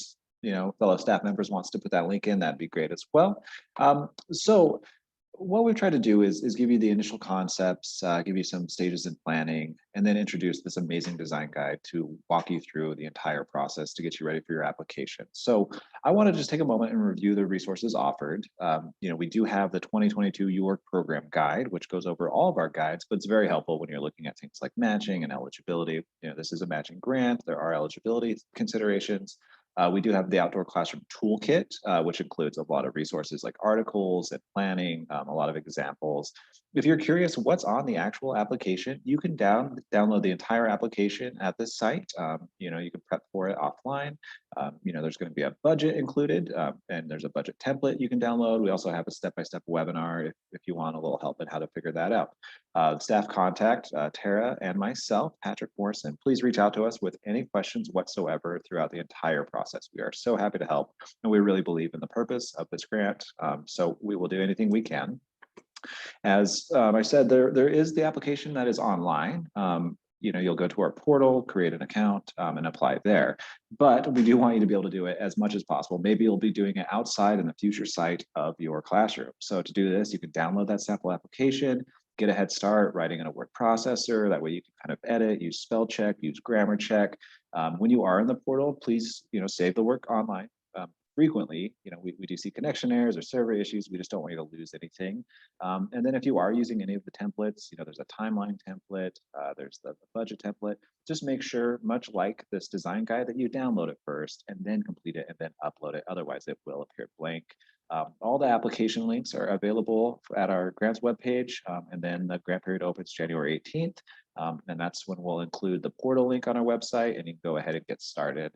fellow staff members wants to put that link in, that'd be great as well. So what we've tried to do is give you the initial concepts, give you some stages in planning, and then introduce this amazing design guide to walk you through the entire process to get you ready for your application. So I want to just take a moment and review the resources offered. We do have the 2022 UWork program guide, which goes over all of our guides, but it's very helpful when you're looking at things like matching and eligibility. This is a matching grant. There are eligibility considerations. We do have the Outdoor Classroom Toolkit, which includes a lot of resources like articles and planning, a lot of examples. If you're curious what's on the actual application, you can download the entire application at this site. You can prep for it offline. There's going to be a budget included, and there's a budget template you can download. We also have a step-by-step webinar if you want a little help in how to figure that out. Staff contact Tara and myself, Patrick Morrison. Please reach out to us with any questions whatsoever throughout the entire process. We are so happy to help, and we really believe in the purpose of this grant. So we will do anything we can. As I said, there is the application that is online. You'll go to our portal, create an account, and apply there. But we do want you to be able to do it as much as possible. Maybe you'll be doing it outside in the future site of your classroom. So to do this, you can download that sample application, get a head start writing in a word processor. That way you can kind of edit, use spell check, use grammar check. When you are in the portal, please save the work online. Frequently, we do see connection errors or server issues. We just don't want you to lose anything. And then if you are using any of the templates, there's a timeline template, there's the budget template. Just make sure, much like this design guide, that you download it first and then complete it and then upload it. Otherwise, it will appear blank. All the application links are available at our grants webpage, and then the grant period opens January 18th. And that's when we'll include the portal link on our website, and you can go ahead and get started.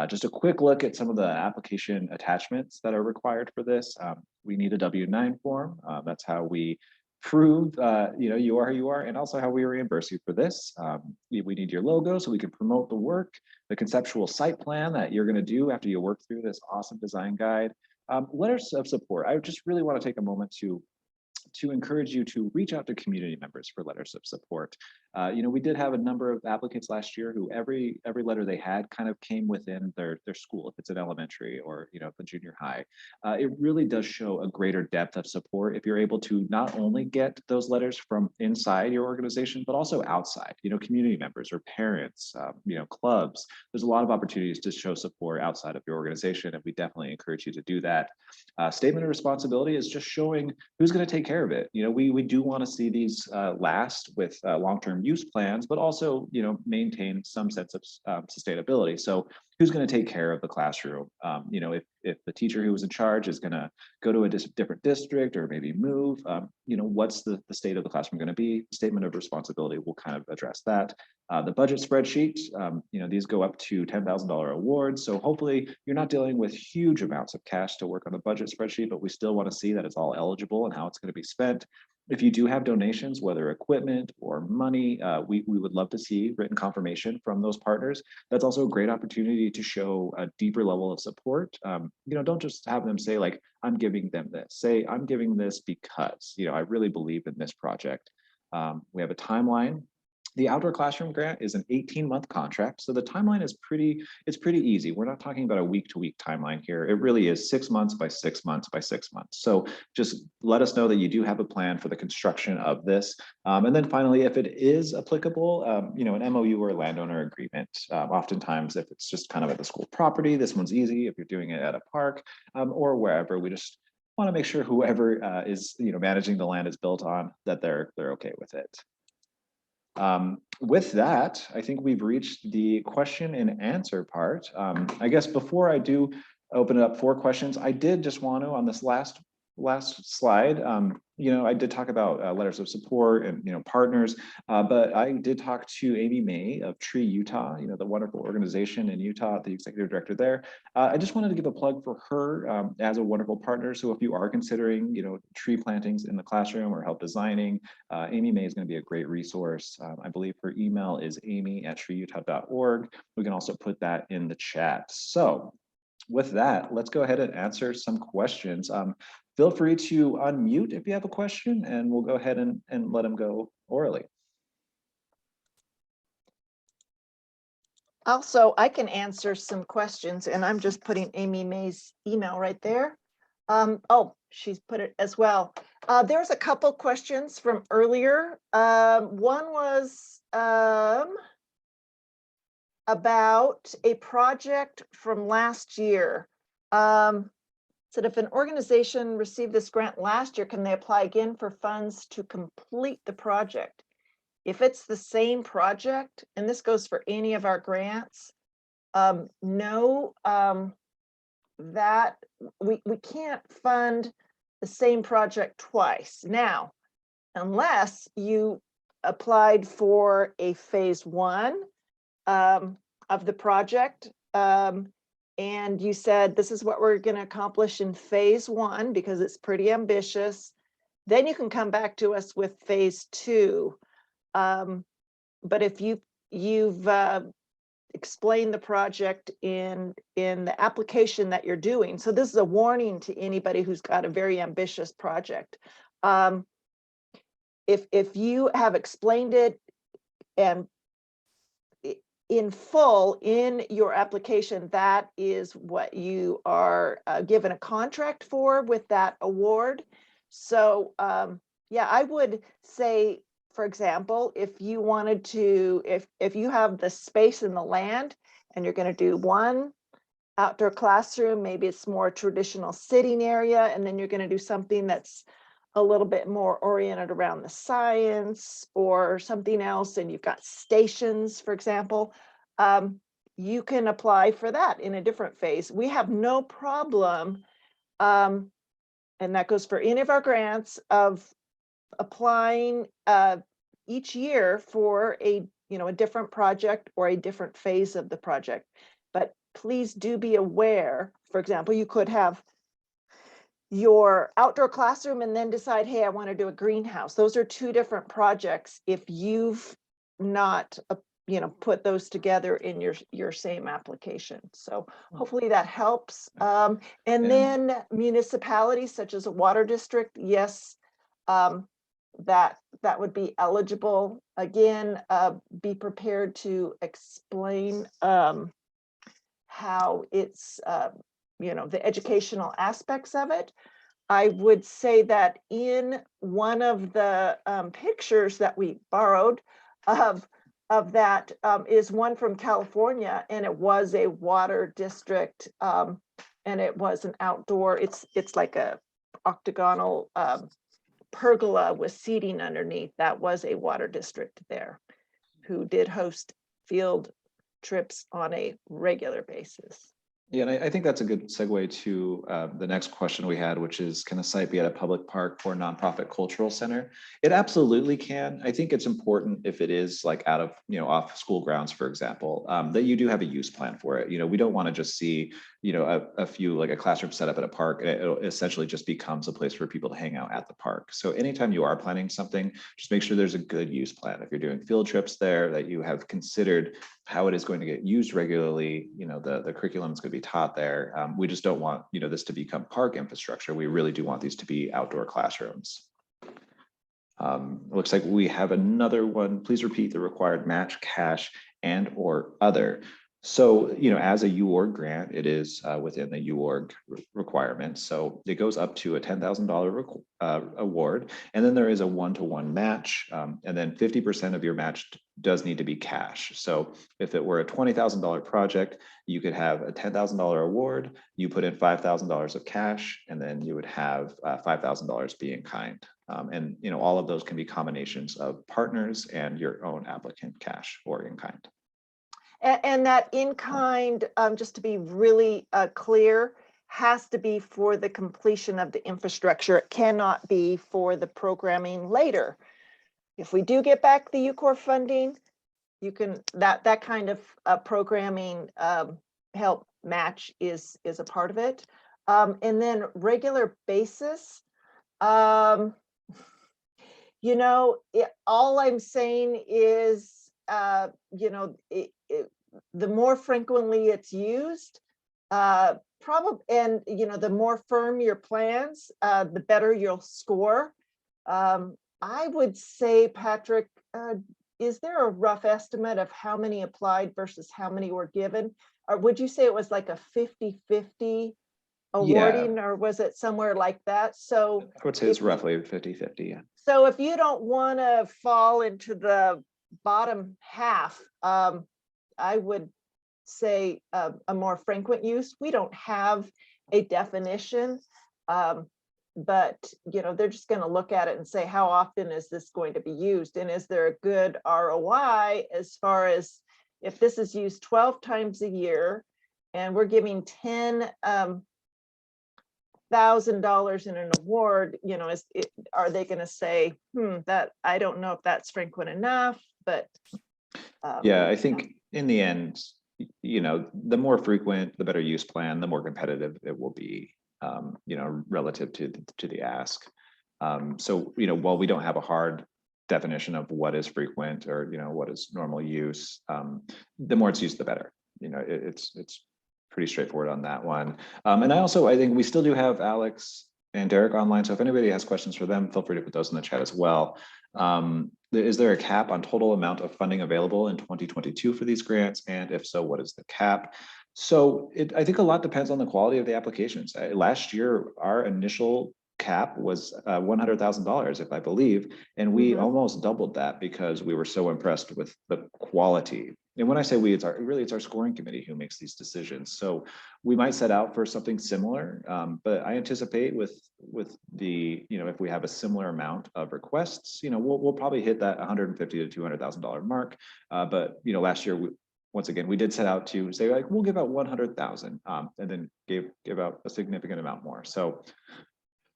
Just a quick look at some of the application attachments that are required for this. We need a W-9 form. That's how we prove you are who you are, and also how we reimburse you for this. We need your logo so we can promote the work, the conceptual site plan that you're going to do after you work through this awesome design guide. Letters of support. I just really want to take a moment to encourage you to reach out to community members for letters of support. We did have a number of applicants last year who every letter they had kind of came within their school, if it's an elementary or the junior high. It really does show a greater depth of support if you're able to not only get those letters from inside your organization, but also outside, community members or parents, clubs. There's a lot of opportunities to show support outside of your organization, and we definitely encourage you to do that. Statement of responsibility is just showing who's going to take care of it. We do want to see these last with long-term use plans, but also maintain some sense of sustainability. So who's going to take care of the classroom? If the teacher who was in charge is going to go to a different district or maybe move, what's the state of the classroom going to be? Statement of responsibility will kind of address that. The budget spreadsheet, these go up to $10,000 awards. So hopefully you're not dealing with huge amounts of cash to work on the budget spreadsheet, but we still want to see that it's all eligible and how it's going to be spent. If you do have donations, whether equipment or money, we would love to see written confirmation from those partners. That's also a great opportunity to show a deeper level of support. Don't just have them say like, I'm giving them this. Say, I'm giving this because, I really believe in this project. We have a timeline. The outdoor classroom grant is an 18-month contract, so the timeline is pretty easy. We're not talking about a week-to-week timeline here. It really is 6 months by 6 months by 6 months. So just let us know that you do have a plan for the construction of this. And then finally, if it is applicable, an MOU or a landowner agreement. Oftentimes, if it's just kind of at the school property, this one's easy. If you're doing it at a park or wherever, we just want to make sure whoever is managing the land is built on, that they're okay with it. With that, I think we've reached the question and answer part. I guess before I do open it up for questions, I did just want to, on this last slide, I did talk about letters of support and partners, but I did talk to Amy May of Tree Utah, the wonderful organization in Utah, the executive director there. I just wanted to give a plug for her as a wonderful partner. So if you are considering tree plantings in the classroom or help designing, Amy May is going to be a great resource. I believe her email is amy@treeutah.org. We can also put that in the chat. So with that, let's go ahead and answer some questions. Feel free to unmute if you have a question, and we'll go ahead and let them go orally. Also, I can answer some questions, and I'm just putting Amy May's email right there. Oh, she's put it as well. There's a couple questions from earlier. One was about a project from last year. Said if an organization received this grant last year, can they apply again for funds to complete the project? If it's the same project, and this goes for any of our grants, no, that we can't fund the same project twice. Now, unless you applied for a phase 1 of the project, and you said, this is what we're going to accomplish in phase 1 because it's pretty ambitious, then you can come back to us with phase 2. But if you've explained the project in the application that you're doing, so this is a warning to anybody who's got a very ambitious project. If you have explained it and in full in your application, that is what you are given a contract for with that award. So yeah, I would say, for example, if you wanted to, if you have the space in the land and you're going to do one outdoor classroom, maybe it's more traditional sitting area, and then you're going to do something that's a little bit more oriented around the science or something else, and you've got stations, for example, you can apply for that in a different phase. We have no problem, and that goes for any of our grants, of applying each year for a different project or a different phase of the project. But please do be aware, for example, you could have your outdoor classroom and then decide, hey, I want to do a greenhouse. Those are two different projects if you've not put those together in your same application. So hopefully that helps. And then municipalities such as a water district, yes, that would be eligible. Again, be prepared to explain how it's the educational aspects of it. I would say that in one of the pictures that we borrowed of that is one from California, and it was a water district, and it was an outdoor. It's like a octagonal pergola with seating underneath. That was a water district there, who did host field trips on a regular basis. Yeah, and I think that's a good segue to the next question we had, which is, can a site be at a public park or nonprofit cultural center? It absolutely can. I think it's important, if it is like out of, off school grounds, for example, that you do have a use plan for it. We don't want to just see, a few, like a classroom set up at a park. It essentially just becomes a place for people to hang out at the park. So anytime you are planning something, just make sure there's a good use plan. If you're doing field trips there, that you have considered how it is going to get used regularly, the curriculum is going to be taught there. We just don't want, this to become park infrastructure. We really do want these to be outdoor classrooms. It looks like we have another one. Please repeat the required match, cash, and or other. So, as a UORG grant, it is within the UORG requirements. So it goes up to a $10,000 award, and then there is a one-to-one match, and then 50% of your match does need to be cash. So if it were a $20,000 project, you could have a $10,000 award, you put in $5,000 of cash, and then you would have $5,000 be in kind. And all of those can be combinations of partners and your own applicant cash or in kind. And that in kind, just to be really clear, has to be for the completion of the infrastructure. It cannot be for the programming later. If we do get back the UCOR funding, you can, that kind of programming help match is a part of it. And then regular basis, all I'm saying is, the more frequently it's used, probably, and the more firm your plans, the better you'll score. I would say, Patrick, is there a rough estimate of how many applied versus how many were given? Or would you say it was like a 50-50 awarding, or was it somewhere like that? So I would say it's roughly 50-50. Yeah. So if you don't want to fall into the bottom half, I would say a more frequent use. We don't have a definition, but they're just going to look at it and say, how often is this going to be used? And is there a good ROI as far as if this is used 12 times a year and we're giving $10,000 in an award, are they going to say, that I don't know if that's frequent enough, but yeah, I think in the end, the more frequent, the better use plan, the more competitive it will be, relative to the ask. So, while we don't have a hard definition of what is frequent or, what is normal use, the more it's used, the better. It's pretty straightforward on that one. And I think we still do have Alex and Derek online. So if anybody has questions for them, feel free to put those in the chat as well. Is there a cap on total amount of funding available in 2022 for these grants? And if so, what is the cap? So I think a lot depends on the quality of the applications. Last year, our initial cap was $100,000, if I believe, and we almost doubled that because we were so impressed with the quality. And when I say we, it's our scoring committee who makes these decisions. So we might set out for something similar, but I anticipate with the, if we have a similar amount of requests, we'll probably hit that $150,000 to $200,000 mark. But last year, once again, we did set out to say like we'll give out 100,000, and then give out a significant amount more. So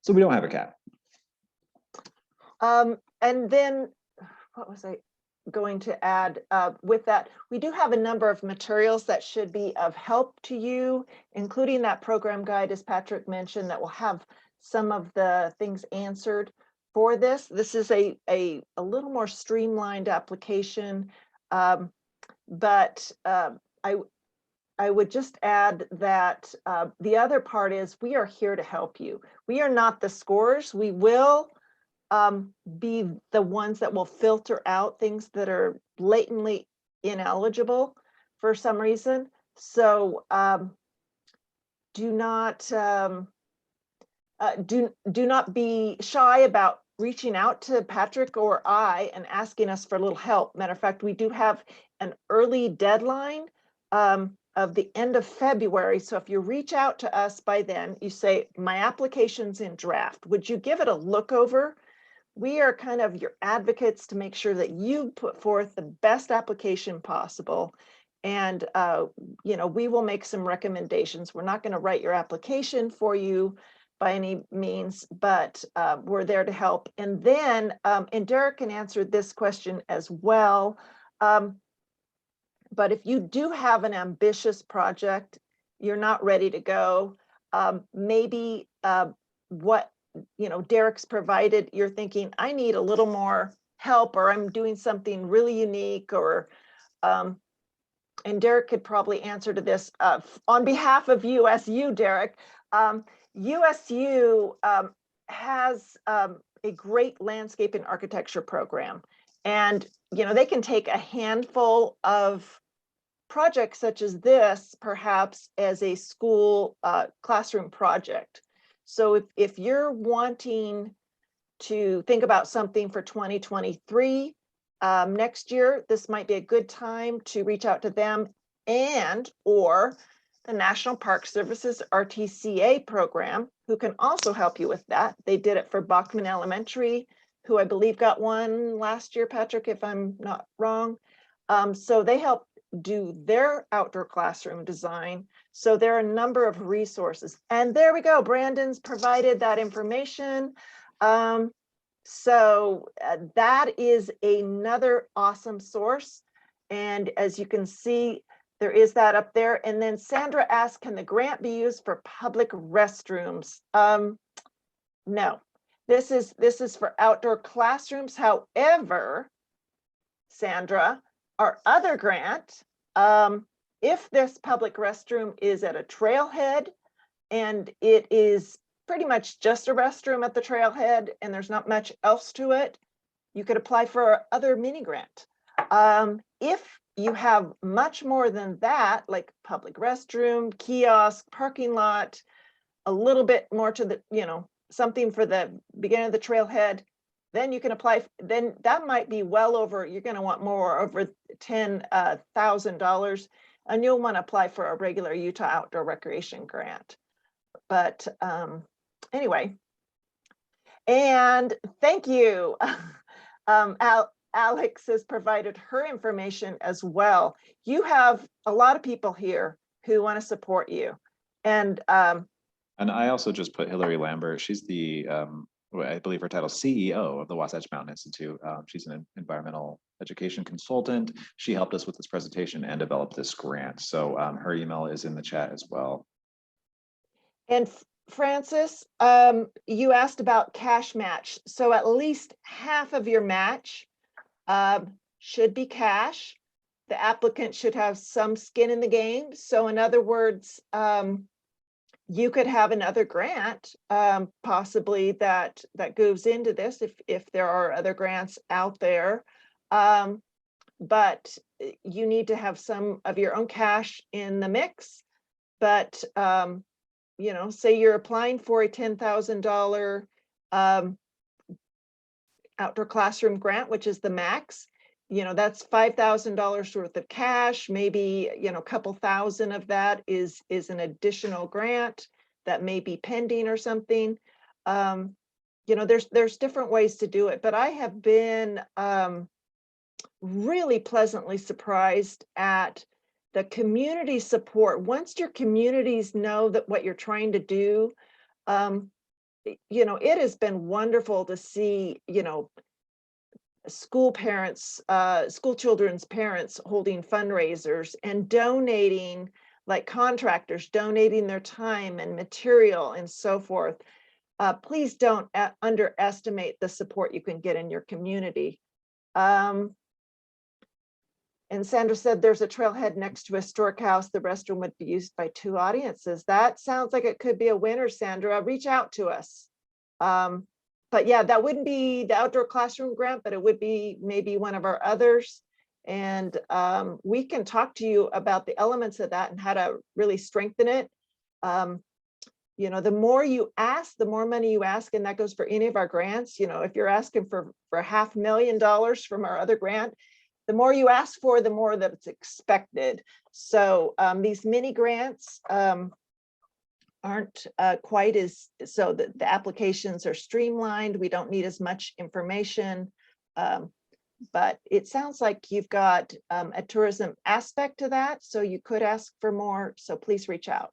we don't have a cap. And then what was I going to add with that? We do have a number of materials that should be of help to you, including that program guide, as Patrick mentioned, that will have some of the things answered for this. This is a little more streamlined application, but I would just add that the other part is we are here to help you. We are not the scorers. We will be the ones that will filter out things that are blatantly ineligible for some reason. So do not be shy about reaching out to Patrick or I and asking us for a little help. Matter of fact, we do have an early deadline of the end of February. So if you reach out to us by then, you say, my application's in draft. Would you give it a look over? We are kind of your advocates to make sure that you put forth the best application possible. And, we will make some recommendations. We're not going to write your application for you by any means, but we're there to help. And then, and Derek can answer this question as well. But if you do have an ambitious project, you're not ready to go, maybe what Derek's provided, you're thinking, I need a little more help, or I'm doing something really unique, or and Derek could probably answer to this on behalf of USU, Derek. USU has a great landscape and architecture program. And, you know, they can take a handful of projects such as this, perhaps as a school classroom project. So if you're wanting to think about something for 2023, next year, this might be a good time to reach out to them and or the National Park Services RTCA program, who can also help you with that. They did it for Bachman Elementary, who I believe got one last year, Patrick, if I'm not wrong. So they help do their outdoor classroom design. So there are a number of resources. And there we go. Brandon's provided that information. So that is another awesome source. And as you can see, there is that up there. And then Sandra asked, can the grant be used for public restrooms? No, this is for outdoor classrooms. However, Sandra, our other grant, if this public restroom is at a trailhead and it is pretty much just a restroom at the trailhead and there's not much else to it, you could apply for our other mini grant. If you have much more than that, like public restroom, kiosk, parking lot, a little bit more to the, you know, something for the beginning of the trailhead, then you can apply. Then that might be well over, you're going to want more, over $10,000, and you'll want to apply for a regular Utah Outdoor Recreation Grant. But anyway, and thank you. Alex has provided her information as well. You have a lot of people here who want to support you. And I also just put Hillary Lambert. She's the, I believe her title, CEO of the Wasatch Mountain Institute. She's an environmental education consultant. She helped us with this presentation and developed this grant. So her email is in the chat as well. And Francis, you asked about cash match. So at least half of your match should be cash. The applicant should have some skin in the game. So in other words, you could have another grant possibly that goes into this if there are other grants out there. But you need to have some of your own cash in the mix. But you know, say you're applying for a $10,000 outdoor classroom grant, which is the max, you know, that's $5,000 worth of cash. Maybe, you know, a couple thousand of that is an additional grant that may be pending or something. You know, there's different ways to do it, but I have been really pleasantly surprised at the community support. Once your communities know that what you're trying to do, you know, it has been wonderful to see, you know, school parents, school children's parents holding fundraisers and donating, like contractors donating their time and material and so forth. Please don't underestimate the support you can get in your community. And Sandra said there's a trailhead next to a historic house. The restroom would be used by 2 audiences. That sounds like it could be a winner, Sandra. Reach out to us. But yeah, that wouldn't be the outdoor classroom grant, but it would be maybe one of our others. And we can talk to you about the elements of that and how to really strengthen it. You know, the more you ask, the more money you ask, and that goes for any of our grants. You know, if you're asking for $500,000 from our other grant, the more you ask for, the more that it's expected. So these mini grants aren't quite as, so that the applications are streamlined. We don't need as much information. But it sounds like you've got a tourism aspect to that, so you could ask for more, so please reach out.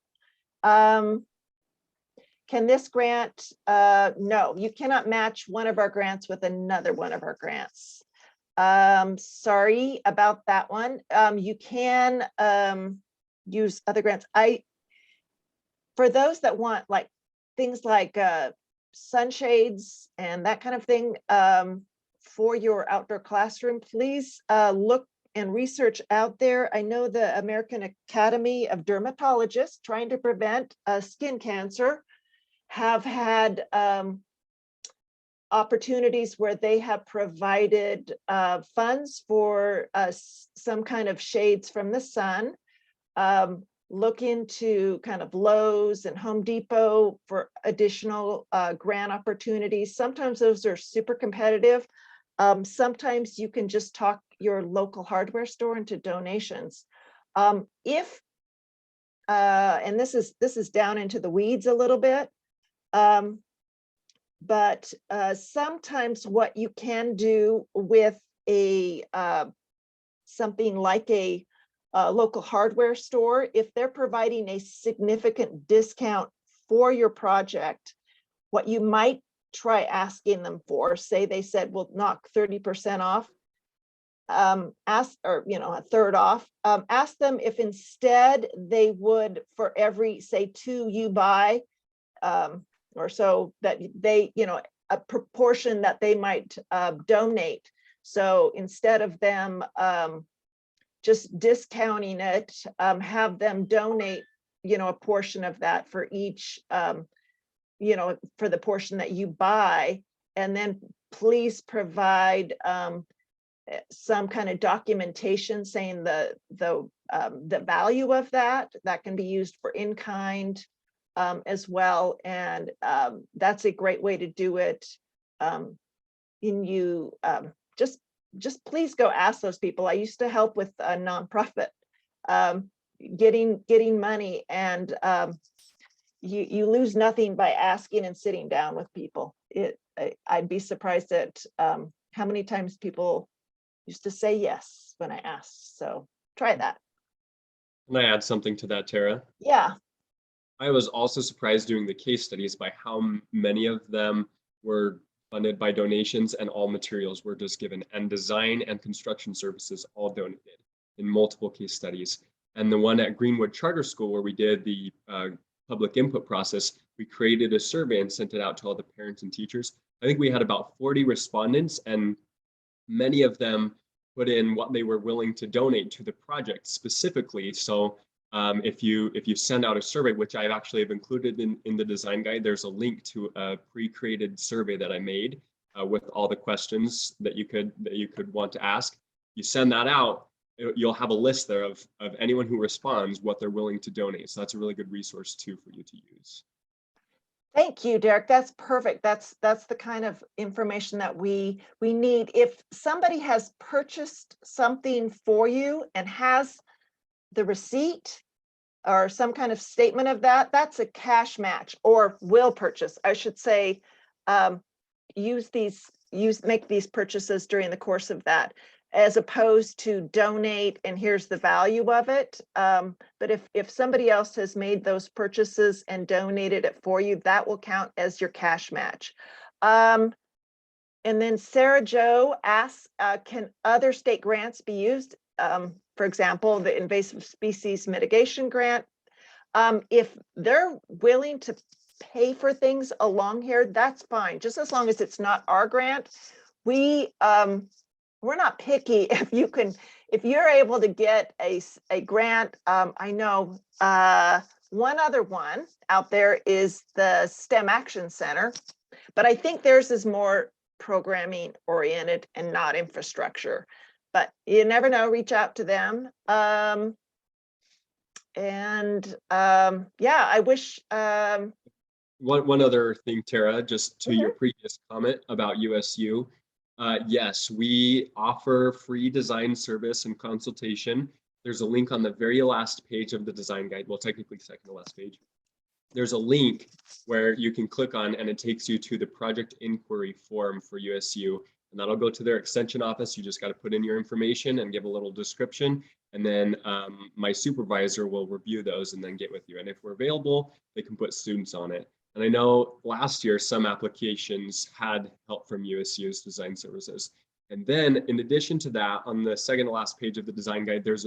Can this grant, no, you cannot match one of our grants with another one of our grants. Sorry about that one. You can use other grants. For those that want like things like sunshades and that kind of thing for your outdoor classroom, please look and research out there. I know the American Academy of Dermatologists trying to prevent skin cancer have had opportunities where they have provided funds for some kind of shades from the sun. Look into kind of Lowe's and Home Depot for additional grant opportunities. Sometimes those are super competitive. Sometimes you can just talk your local hardware store into donations. And this is down into the weeds a little bit. But sometimes what you can do with a something like a local hardware store, if they're providing a significant discount for your project, what you might try asking them for, say they said, we'll knock 30% off, ask, or a third off, ask them if instead they would, for every, say, 2 you buy, or so, that they, a proportion that they might donate. So instead of them just discounting it, have them donate, a portion of that for each, for the portion that you buy, and then please provide some kind of documentation saying the value of that can be used for in-kind as well. And that's a great way to do it. Just please go ask those people. I used to help with a nonprofit getting money, and you lose nothing by asking and sitting down with people. I'd be surprised at how many times people used to say yes when I asked. So try that. Can I add something to that, Tara? Yeah. I was also surprised doing the case studies by how many of them were funded by donations, and all materials were just given, and design and construction services all donated in multiple case studies. And the one at Greenwood Charter School, where we did the public input process, we created a survey and sent it out to all the parents and teachers. I think we had about 40 respondents, and many of them put in what they were willing to donate to the project specifically. So if you send out a survey, which I actually have included in the design guide, there's a link to a pre-created survey that I made with all the questions that you could want to ask. You send that out, you'll have a list there of anyone who responds, what they're willing to donate. So that's a really good resource too for you to use. Thank you, Derek. That's perfect. That's the kind of information that we need. If somebody has purchased something for you and has the receipt or some kind of statement of that, that's a cash match, or will purchase, I should say. Make these purchases during the course of that, as opposed to donate and here's the value of it. But if somebody else has made those purchases and donated it for you, that will count as your cash match. And then Sarah Jo asks, can other state grants be used? For example, the Invasive Species Mitigation Grant. If they're willing to pay for things along here, that's fine, just as long as it's not our grant. We're not picky. If you're able to get a grant, I know one other one out there is the STEM Action Center, but I think theirs is more programming oriented and not infrastructure. But you never know, reach out to them. Yeah, I wish. One other thing, Tara, just to your previous comment about USU. Yes, we offer free design service and consultation. There's a link on the very last page of the design guide. Well, technically second to last page. There's a link where you can click on, and it takes you to the project inquiry form for USU. And that'll go to their extension office. You just got to put in your information and give a little description. And then my supervisor will review those and then get with you. And if we're available, they can put students on it. And I know last year, some applications had help from USU's design services. And then in addition to that, on the second to last page of the design guide, there's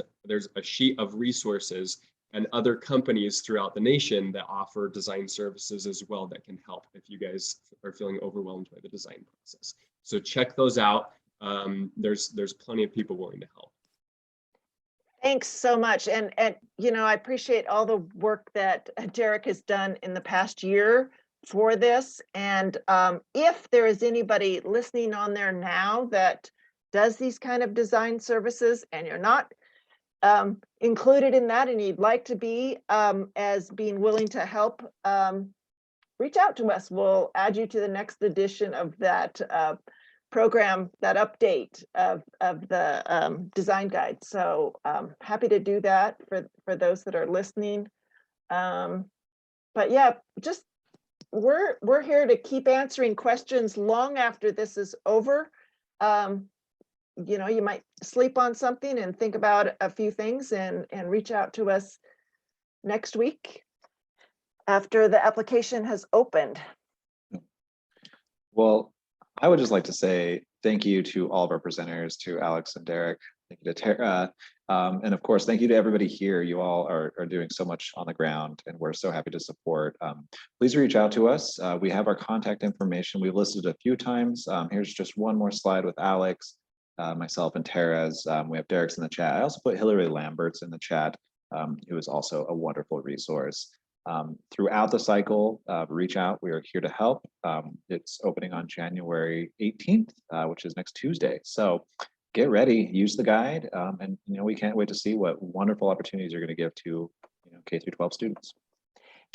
a sheet of resources and other companies throughout the nation that offer design services as well that can help if you guys are feeling overwhelmed by the design process. So check those out. There's plenty of people willing to help. Thanks so much. And I appreciate all the work that Derek has done in the past year for this. And if there is anybody listening on there now that does these kind of design services and you're not included in that and you'd like to be as being willing to help, reach out to us. We'll add you to the next edition of that program, that update of the design guide. So happy to do that for those that are listening. But yeah, just we're here to keep answering questions long after this is over. You know, you might sleep on something and think about a few things and reach out to us next week after the application has opened. Well, I would just like to say thank you to all of our presenters, to Alex and Derek, thank you to Tara, and of course, thank you to everybody here. You all are doing so much on the ground, and we're so happy to support. Please reach out to us. We have our contact information. We've listed a few times. Here's just one more slide with Alex, myself, and Tara's. We have Derek's in the chat. I also put Hillary Lambert's in the chat, who is also a wonderful resource. Throughout the cycle, reach out. We are here to help. It's opening on January 18th, which is next Tuesday. So get ready, use the guide, and we can't wait to see what wonderful opportunities you're going to give to K through 12 students.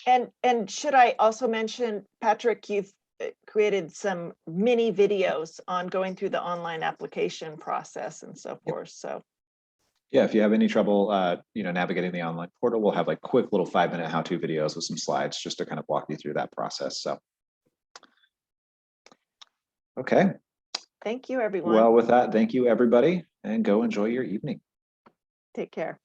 And should I also mention, Patrick, you've created some mini videos on going through the online application process and so forth. So yeah, if you have any trouble, navigating the online portal, we'll have like quick little 5-minute how-to videos with some slides just to kind of walk you through that process. So, okay. thank you, everyone. Well, with that, thank you, everybody, and go enjoy your evening. Take care.